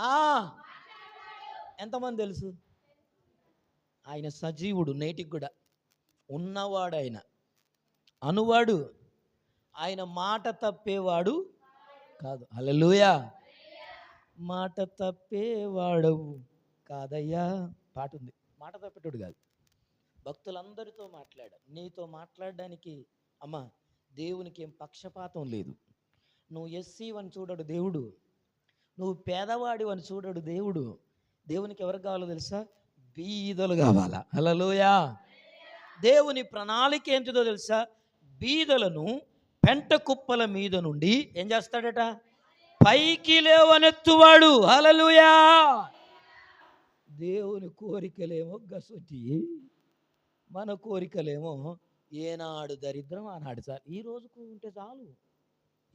ఆ. ఎంతమంది తెలుసు? ఆయన సజీవుడు, నేటికి కూడా ఉన్నవాడు, ఆయన అనువాడు, ఆయన మాట తప్పేవాడు కాదు. హల్లెలూయా. మాట తప్పేవాడవు కాదయ్యా పాట ఉంది. మాట తప్పేటోడు కాదు. భక్తులందరితో మాట్లాడాడు. నీతో మాట్లాడడానికి అమ్మ దేవునికి ఏం పక్షపాతం లేదు. నువ్వు ఎస్సీ అని చూడడు దేవుడు, నువ్వు పేదవాడి అని చూడడు దేవుడు. దేవునికి ఎవరు కావాలో తెలుసా? బీదలు కావాలా. హల్లెలూయా. దేవుని ప్రణాళిక ఏంటిదో తెలుసా? బీదలను పెంట కుప్పల మీద నుండి ఏం చేస్తాడట? పైకి లేవనెత్తువాడు. హల్లెలూయా. దేవుని కోరికలేమో గసొటి, మన కోరికలేమో ఏనాడు దరిద్రం ఆనాడు చాలు. ఈ రోజుకు ఉంటే చాలు.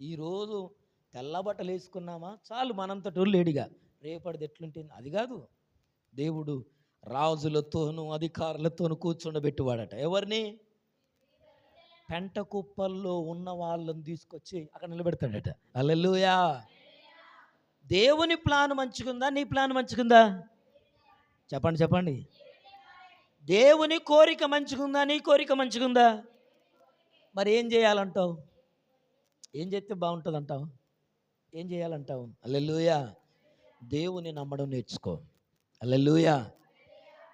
ఈరోజు తెల్ల బట్టలు వేసుకున్నామా చాలు, మనంతటోళ్ళు లేడిగా. రేపటిది ఎట్లుంటుంది అది కాదు. దేవుడు రాజులతోనూ అధికారులతోనూ కూర్చుండబెట్టువాడట. ఎవరిని? పెంట కుప్పల్లో ఉన్న వాళ్ళని తీసుకొచ్చి అక్కడ నిలబెడతాడట. హల్లెలూయా. దేవుని ప్లాన్ మంచిగుందా? నీ ప్లాన్ మంచిగుందా? చెప్పండి చెప్పండి. దేవుని కోరిక మంచిగుందా? నీ కోరిక మంచిగుందా? మరి ఏం చేయాలంటావు? ఏం చేస్తే బాగుంటుంది అంటావు? ఏం చేయాలంటావు? హల్లెలూయా. దేవుని నమ్మడం నేర్చుకో. హల్లెలూయా,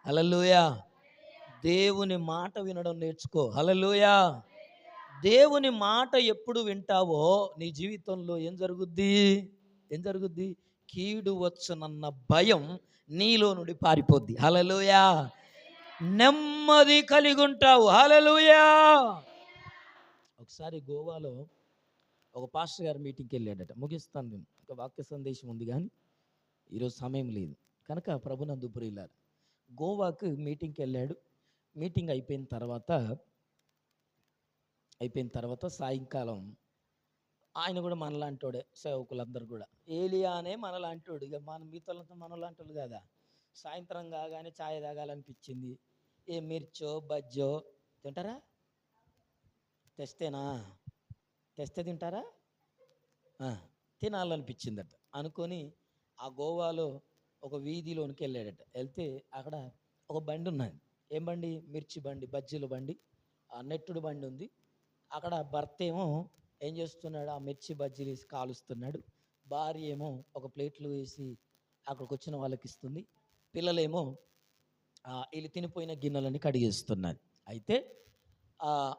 హల్లెలూయా. దేవుని మాట వినడం నేర్చుకో. హల్లెలూయా. దేవుని మాట ఎప్పుడు వింటావో నీ జీవితంలో ఏం జరుగుద్ది? ఏం జరుగుద్ది? కీడు వచ్చునన్న భయం నీలో నుండి పారిపోద్ది. హల్లెలూయా. నెమ్మది కలిగి ఉంటావు. హల్లెలూయా. ఒకసారి గోవాలో ఒక పాస్టర్ గారు మీటింగ్కి వెళ్ళాడట. ముగిస్తాను నేను, ఒక వాక్య సందేశం ఉంది కానీ ఈరోజు సమయం లేదు కనుక ప్రభునందు ప్రియులారా, గోవాకు మీటింగ్కి వెళ్ళాడు. మీటింగ్ అయిపోయిన తర్వాత సాయంకాలం ఆయన కూడా మనలాంటోడే, సేవకులందరూ కూడా. ఏలియానే మనలాంటోడు. ఇక మిగతాలంతా మనలాంటోళ్ళు కదా. సాయంత్రం కాగానే ఛాయ్ తాగాలనిపించింది. ఏ మిర్చో బజ్జో తింటారా? తెస్తే తింటారా? తినాలనిపించిందట. అనుకొని ఆ గోవాలో ఒక వీధిలోనికి వెళ్ళాడట. వెళ్తే అక్కడ ఒక బండి ఉన్నది. ఏం బండి? మిర్చి బండి, బజ్జీల బండి, ఆ నెట్టుడు బండి ఉంది. అక్కడ భర్త ఏమో ఏం చేస్తున్నాడు? ఆ మిర్చి బజ్జీలు వేసి కాలుస్తున్నాడు. భార్య ఏమో ఒక ప్లేట్లు వేసి అక్కడికి వచ్చిన వాళ్ళకి ఇస్తుంది. పిల్లలేమో వీళ్ళు తినిపోయిన గిన్నెలని కడిగేస్తున్నారు. అయితే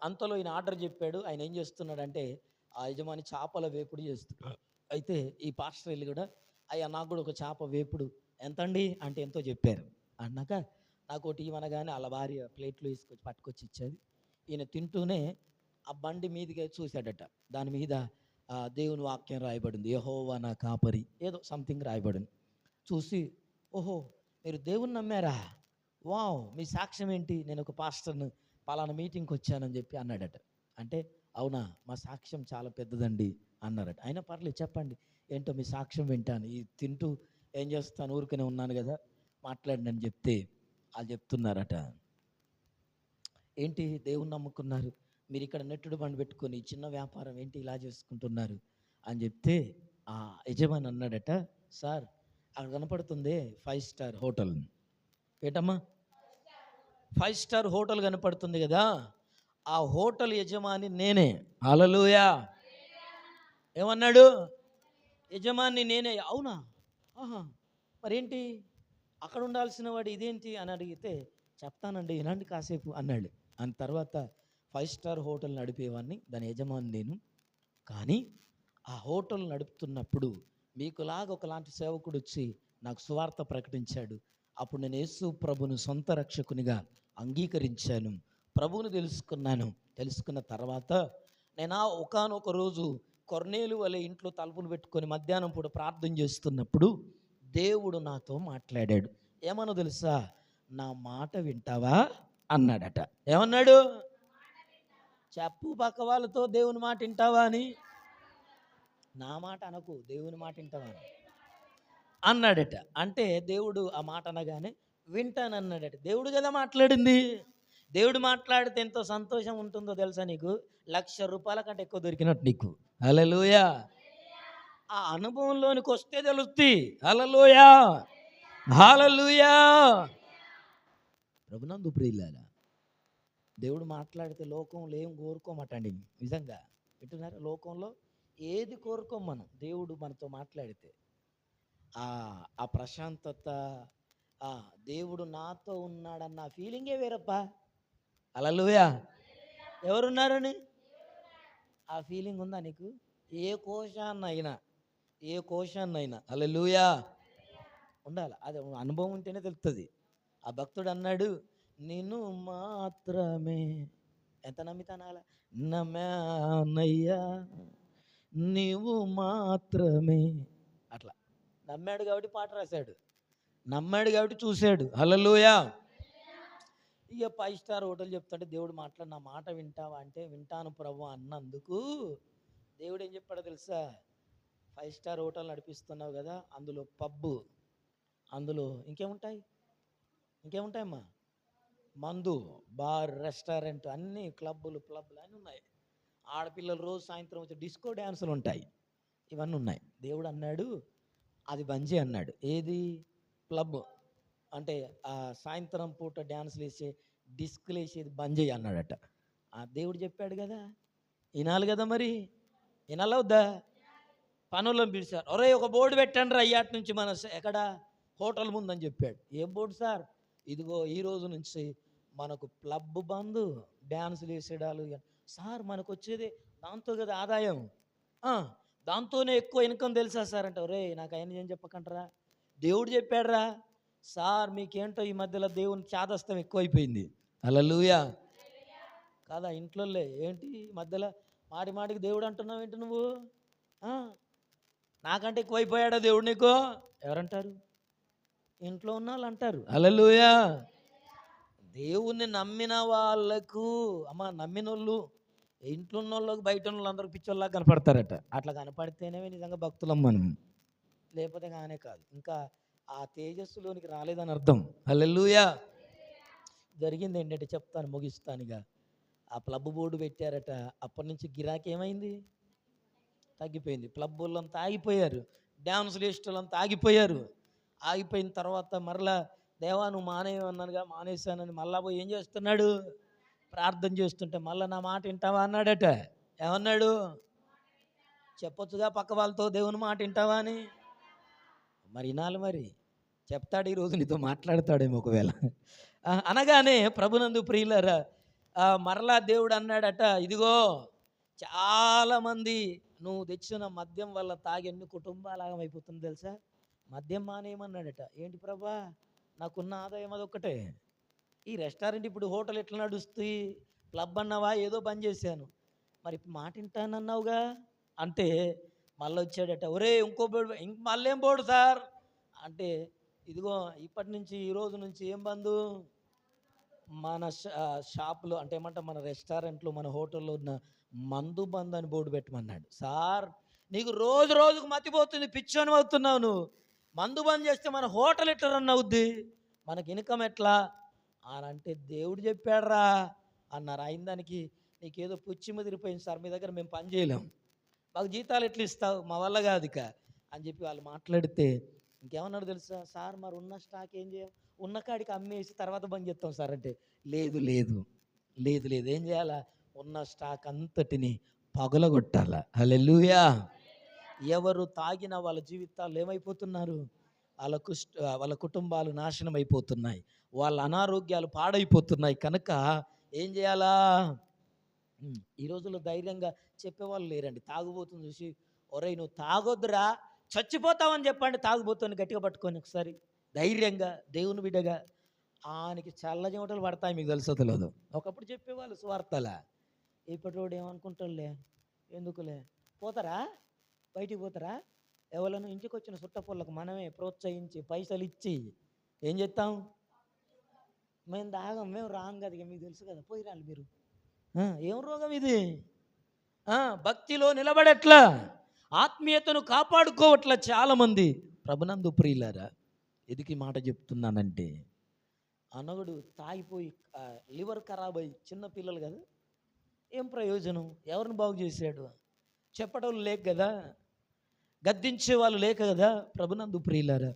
అంతలో ఈయన ఆర్డర్ చెప్పాడు. ఆయన ఏం చేస్తున్నాడంటే ఆ యజమాని చేపల వేపుడు చేస్తున్నాడు. అయితే ఈ పాస్టర్ వెళ్ళి కూడా, అయ్యా నాకు కూడా ఒక చేప వేపుడు ఎంతండి అంటే ఎంతో చెప్పారు. అన్నాక నాకు ఒకటి ఇవ్వనగానే అలా భార్య ప్లేట్లు వేసుకొచ్చి పట్టుకొచ్చి ఇచ్చేది. ఈయన తింటూనే ఆ బండి మీదగా చూశాడట. దాని మీద దేవుని వాక్యం రాయబడింది, యెహోవా నా కాపరి, ఏదో సంథింగ్ రాయబడింది. చూసి, ఓహో మీరు దేవుని నమ్మారా? వావ్, మీ సాక్ష్యం ఏంటి? నేను ఒక పాస్టర్ను, పలానా మీటింగ్కి వచ్చానని చెప్పి అన్నాడట. అంటే అవునా, మా సాక్ష్యం చాలా పెద్దదండి అన్నారట. అయినా పర్లేదు చెప్పండి ఏంటో మీ సాక్ష్యం వింటాను. ఈ తింటూ ఏం చేస్తాను, ఊరికనే ఉన్నాను కదా, మాట్లాడండి అని చెప్తే వాళ్ళు చెప్తున్నారట, ఏంటి దేవుని నమ్ముకున్నారు, మీరు ఇక్కడ నెట్టుడు బండి పెట్టుకొని చిన్న వ్యాపారం ఏంటి ఇలా చేసుకుంటున్నారు అని చెప్తే ఆ యజమాని అన్నాడట, సార్ అక్కడ కనపడుతుంది 5 స్టార్ హోటల్. ఏంటమ్మా? 5 స్టార్ హోటల్ కనపడుతుంది కదా, ఆ హోటల్ యజమాని నేనే. హల్లెలూయా. ఏమన్నాడు? యజమాని నేనే. అవునా? ఆహా, మరేంటి అక్కడ ఉండాల్సిన వాడు ఇదేంటి అని అడిగితే, చెప్తానండి ఇలాంటి కాసేపు అన్నాడు. అని తర్వాత 5 స్టార్ హోటల్ నడిపేవాడిని, దాని యజమాని నేను. కానీ ఆ హోటల్ నడుపుతున్నప్పుడు మీకులాగా ఒకలాంటి సేవకుడు వచ్చి నాకు సువార్త ప్రకటించాడు. అప్పుడు నేను యేసు ప్రభును సొంత రక్షకునిగా అంగీకరించాను, ప్రభువును తెలుసుకున్నాను. తెలుసుకున్న తర్వాత నేను ఒకానొక రోజు కొర్నేలు వలె ఇంట్లో తలుపులు పెట్టుకొని మధ్యాహ్నం పూట ప్రార్థన చేస్తున్నప్పుడు దేవుడు నాతో మాట్లాడాడు. ఏమన్నా తెలుసా? నా మాట వింటావా అన్నాడట. ఏమన్నాడు? చెప్పు పక్క వాళ్ళతో దేవుని మాట వింటావా అని. నా మాట అనకు, దేవుని మాట వింటావా అని అన్నాడట. అంటే దేవుడు ఆ మాట అనగానే వింటానన్నాడట. దేవుడు కదా మాట్లాడింది. దేవుడు మాట్లాడితే ఎంతో సంతోషం ఉంటుందో తెలుసా నీకు? ₹1,00,000 కంటే ఎక్కువ దొరికినట్టు నీకు. హల్లెలూయా. ఆ అనుభవంలోనికి వస్తే తెలుస్తుంది. హల్లెలూయా, హల్లెలూయా. ప్రభునందు ప్రియులారా, దేవుడు మాట్లాడితే లోకంలో ఏం కోరుకోమటండి. నిజంగా వింటున్నారా? లోకంలో ఏది కోరుకోం మనం. దేవుడు మనతో మాట్లాడితే ఆ ప్రశాంతత, ఆ దేవుడు నాతో ఉన్నాడన్న ఫీలింగే వేరప్పా. హల్లెలూయా. ఎవరున్నారని ఆ ఫీలింగ్ ఉందా నీకు? ఏ కోశాన్నైనా హల్లెలూయా ఉండాలి. అది అనుభవం ఉంటేనే తెలుస్తుంది. ఆ భక్తుడు అన్నాడు, నిన్ను మాత్రమే ఎంత నమ్మితానాల నమ్మానయ్యా, నీవు మాత్రమే. అట్లా నమ్మాడు కాబట్టి పాట రాశాడు, నమ్మాడు కాబట్టి చూశాడు. హల్లెలూయా. ఇక 5 స్టార్ హోటల్ చెప్తుంటే దేవుడు మాట్లాడి, నా మాట వింటావా అంటే వింటాను ప్రభు అన్నందుకు దేవుడు ఏం చెప్పాడో తెలుసా? 5 స్టార్ హోటల్ నడిపిస్తున్నావు కదా, అందులో పబ్బు, అందులో ఇంకేముంటాయమ్మా? మందు, బార్, రెస్టారెంట్, అన్నీ క్లబ్బులు అన్నీ ఉన్నాయి. ఆడపిల్లలు రోజు సాయంత్రం వచ్చి డిస్కో డ్యాన్సులు ఉంటాయి. ఇవన్నీ ఉన్నాయి. దేవుడు అన్నాడు అది బంజే అన్నాడు. ఏది? క్లబ్ అంటే ఆ సాయంత్రం పూట డ్యాన్సులు వేసే, డిస్కులు వేసేది బంజే అన్నాడట. ఆ దేవుడు చెప్పాడు కదా, వినాలి కదా. మరి వినాలవుద్దా? పనులను పిలిచారు. ఒరే ఒక బోర్డు పెట్టండి రా అయ్యాటి నుంచి మన ఎక్కడ హోటల్ ముందని చెప్పాడు. ఏం బోర్డు సార్? ఇదిగో ఈ రోజు నుంచి మనకు క్లబ్ బంద్, డ్యాన్సులు వేసేడాలు. సార్ మనకు వచ్చేది దాంతో కదా ఆదాయం, దాంతోనే ఎక్కువ ఇన్కమ్ తెలుసా సార్ అంటే, ఒరే నాకు ఆయన ఏం చెప్పకంటారా, దేవుడు చెప్పాడురా. సార్ మీకేంటో ఈ మధ్యలో దేవుని చాదస్తం ఎక్కువైపోయింది. హల్లెలూయా. కాదా? ఇంట్లోలే ఏంటి మధ్యలో మాటికి దేవుడు అంటున్నావు ఏంటి నువ్వు? నాకంటే ఎక్కువైపోయాడా దేవుడు నీకు? ఎవరంటారు? ఇంట్లో ఉన్న వాళ్ళు అంటారు. హల్లెలూయా. దేవుణ్ణి నమ్మిన వాళ్ళకు నమ్మిన వాళ్ళు ఇంట్లో ఉన్న వాళ్ళకి బయట ఉన్న వాళ్ళందరూ పిచ్చోళ్ళగా కనపడతారట. అట్లా కనపడితేనే నిజంగా భక్తులం మనం, లేకపోతే కానే కాదు. ఇంకా ఆ తేజస్సులోనికి రాలేదని అర్థం. హల్లెలూయా. జరిగింది ఏంటంటే చెప్తాను, ముగిస్తానుగా. ఆ క్లబ్ బోర్డు పెట్టారట. అప్పటి నుంచి గిరాకీ ఏమైంది? తగ్గిపోయింది. క్లబ్ వాళ్ళంతా ఆగిపోయారు, డ్యాన్సులు వేసేటోళ్ళంతా ఆగిపోయారు. ఆగిపోయిన తర్వాత మరలా దేవా నువ్వు మానేయమన్నానుగా, మానేశానని మళ్ళా పోయి ఏం చేస్తున్నాడు? ప్రార్థన చేస్తుంటే మళ్ళీ నా మాట వింటావా అన్నాడట. ఏమన్నాడు? చెప్పొచ్చుగా పక్క వాళ్ళతో దేవుని మాట వింటావా అని. మరి వినాలి, మరి చెప్తాడు. ఈరోజు నీతో మాట్లాడతాడేమో ఒకవేళ. అనగానే ప్రభునందు ప్రియులారా, మరలా దేవుడు అన్నాడట, ఇదిగో చాలామంది నువ్వు తెచ్చిన మద్యం వల్ల తాగి ఎన్ని కుటుంబాలు అయిపోతుంది తెలుసా? మద్యం మానేయమన్నాడట. ఏంటి ప్రభా, నాకున్న ఆదాయం అదొక్కటే. ఈ రెస్టారెంట్ ఇప్పుడు హోటల్ ఎట్లా నడుస్తుంది? క్లబ్ అన్నావా, ఏదో బంద్ చేశాను. మరి ఇప్పుడు మాట వింటానన్నావుగా అంటే మళ్ళీ వచ్చాడట. ఒరే ఇంకో బోర్డు, మళ్ళీ ఏం బోర్డు సార్ అంటే, ఇదిగో ఇప్పటి నుంచి ఈ రోజు నుంచి ఏం బంధు? మన షాపులో అంటే ఏమంటాం, మన రెస్టారెంట్లో, మన హోటల్లో ఉన్న మందు బంద్ అని బోర్డు పెట్టమన్నాడు. సార్ నీకు రోజుకు మతిపోతుంది, పిచ్చోని అవుతున్నావు నువ్వు. మందు బంద్ చేస్తే మన హోటల్ ఎట్లా రన్ అవుద్ది, మనకి ఇన్కమ్ ఎట్లా అని అంటే, దేవుడు చెప్పాడురా అన్నారు. అయిన దానికి నీకేదో పుచ్చి ముదిరిపోయింది సార్, మీ దగ్గర మేము పని చేయలేం, మాకు జీతాలు ఎట్లా ఇస్తావు, మా వల్ల కాదు ఇక అని చెప్పి వాళ్ళు మాట్లాడితే, ఇంకేమన్నాడు తెలుసా? సార్ మరి ఉన్న స్టాక్ ఏం చేయం, ఉన్న కాడికి అమ్మేసి తర్వాత బంద్ చేస్తాం సార్ అంటే, లేదు లేదు లేదు లేదు ఏం చేయాలా? ఉన్న స్టాక్ అంతటిని పగలగొట్టాల. హల్లెలూయా. ఎవరు తాగిన వాళ్ళ జీవితాలు ఏమైపోతున్నారు? వాళ్ళ కుటుంబాలు నాశనం అయిపోతున్నాయి, వాళ్ళ అనారోగ్యాలు పాడైపోతున్నాయి. కనుక ఏం చేయాలా? ఈ రోజుల్లో ధైర్యంగా చెప్పేవాళ్ళు లేరండి. తాగుబోతుంది చూసి, ఒరే నువ్వు తాగొద్దురా చచ్చిపోతావని చెప్పండి. తాగుబోతుని గట్టిగా పట్టుకొని ఒకసారి ధైర్యంగా దేవుని బిడ్డగా ఆయనకి చల్ల చెమటలు పడతాయి. మీకు తెలుసో తెలియదు. ఒకప్పుడు చెప్పేవాళ్ళు సువార్తలా. ఇప్పటి రోడ్డు ఏమనుకుంటారులే, ఎందుకులే, పోతారా బయటికి పోతారా, ఎవరైనా ఇంటికి వచ్చిన సుట్టపొల్లకు మనమే ప్రోత్సహించి పైసలు ఇచ్చి ఏం చేస్తాం? మేము తాగం, మేము రాం కదా, మీకు తెలుసు కదా, పోయి రాలి మీరు ఏం రోగం ఇది? భక్తిలో నిలబడట్లా, ఆత్మీయతను కాపాడుకోవట్లా చాలామంది. ప్రభునందు ప్రియులారా, ఎదికి మాట చెప్తున్నానంటే, అనగడు తాగిపోయి లివర్ ఖరాబ్ అయ్యి చిన్న పిల్లలు కదా, ఏం ప్రయోజనం? ఎవరిని బాగు చేశాడు? చెప్పటం లేక కదా, గద్దించే వాళ్ళు లేక కదా. ప్రభునందు ప్రియులారా,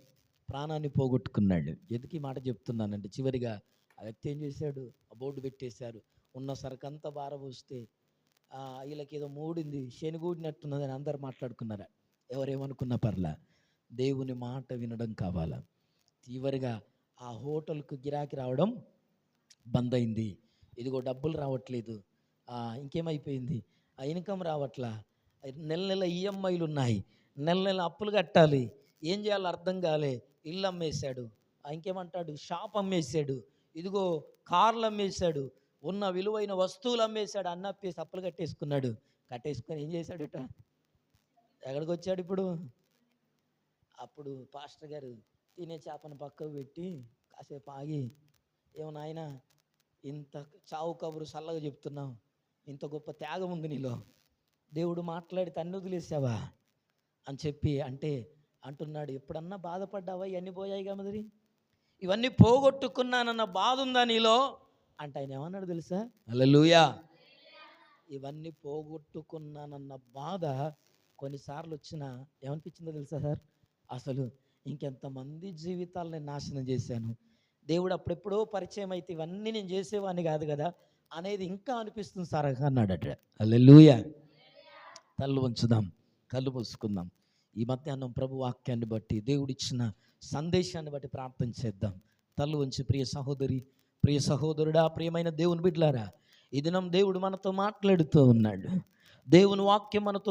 ప్రాణాన్ని పోగొట్టుకున్నాడు. ఎదికి మాట చెప్తున్నానంటే, చివరిగా ఆ వ్యక్తి ఏం చేశాడు? ఆ బోర్డు పెట్టేశారు. ఉన్న సరుకంతా బారబోస్తే వీళ్ళకి ఏదో మూడింది, శనిగూడినట్టున్నదని అందరు మాట్లాడుకున్నారా? ఎవరేమనుకున్నా పర్లా, దేవుని మాట వినడం కావాలా. చివరిగా ఆ హోటల్కు గిరాకీ రావడం బంద్ అయింది. ఇదిగో డబ్బులు రావట్లేదు, ఇంకేమైపోయింది, ఆ ఇన్కమ్ రావట్లా, నెల నెల ఈఎంఐలు ఉన్నాయి, నెల నెల అప్పులు కట్టాలి, ఏం చేయాలో అర్థం కాలే. ఇల్లు అమ్మేశాడు, ఇంకేమంటాడు, షాప్ అమ్మేశాడు, ఇదిగో కార్లు అమ్మేశాడు, ఉన్న విలువైన వస్తువులు అమ్మేశాడు, అన్నప్పేసి అప్పులు కట్టేసుకున్నాడు. కట్టేసుకొని ఏం చేశాడుట? ఎక్కడికి వచ్చాడు ఇప్పుడు? అప్పుడు పాస్టర్ గారు తినే చేపను పక్కకు పెట్టి కాసేపు ఆగి, ఏమో నాయనా, ఇంత చావు కబురు చల్లగా చెప్తున్నావు, ఇంత గొప్ప త్యాగం ఉంది నీలో, దేవుడు మాట్లాడి తన్ను వదిలేసావా అని చెప్పి అంటున్నాడు, ఎప్పుడన్నా బాధపడ్డావా? ఇవన్నీ పోయాయి కమదిరి, ఇవన్నీ పోగొట్టుకున్నానన్న బాధ ఉందా నీలో అంటే ఆయన ఏమన్నాడు తెలుసా? హల్లెలూయా. ఇవన్నీ పోగొట్టుకున్నానన్న బాధ కొన్నిసార్లు వచ్చినా ఏమనిపించిందో తెలుసా సార్? అసలు ఇంకెంతమంది జీవితాలు నేను నాశనం చేశాను, దేవుడు అప్పుడెప్పుడో పరిచయం అయితే ఇవన్నీ నేను చేసేవాడిని కాదు కదా అనేది ఇంకా అనిపిస్తుంది సార్ అన్నాడట. హల్లెలూయా. తల్లు ఉంచుదాం, కళ్ళు మూసుకుందాం. ఈ మధ్యాహ్నం ప్రభు వాక్యాన్ని బట్టి, దేవుడిచ్చిన సందేశాన్ని బట్టి ప్రార్థన చేద్దాం. తల్లు ఉంచి, ప్రియ సహోదరి, ప్రియ సహోదరుడా, ప్రియమైన దేవుని బిడ్డలారా, ఈ దినం దేవుడు మనతో మాట్లాడుతూ ఉన్నాడు. దేవుని వాక్యం మనతో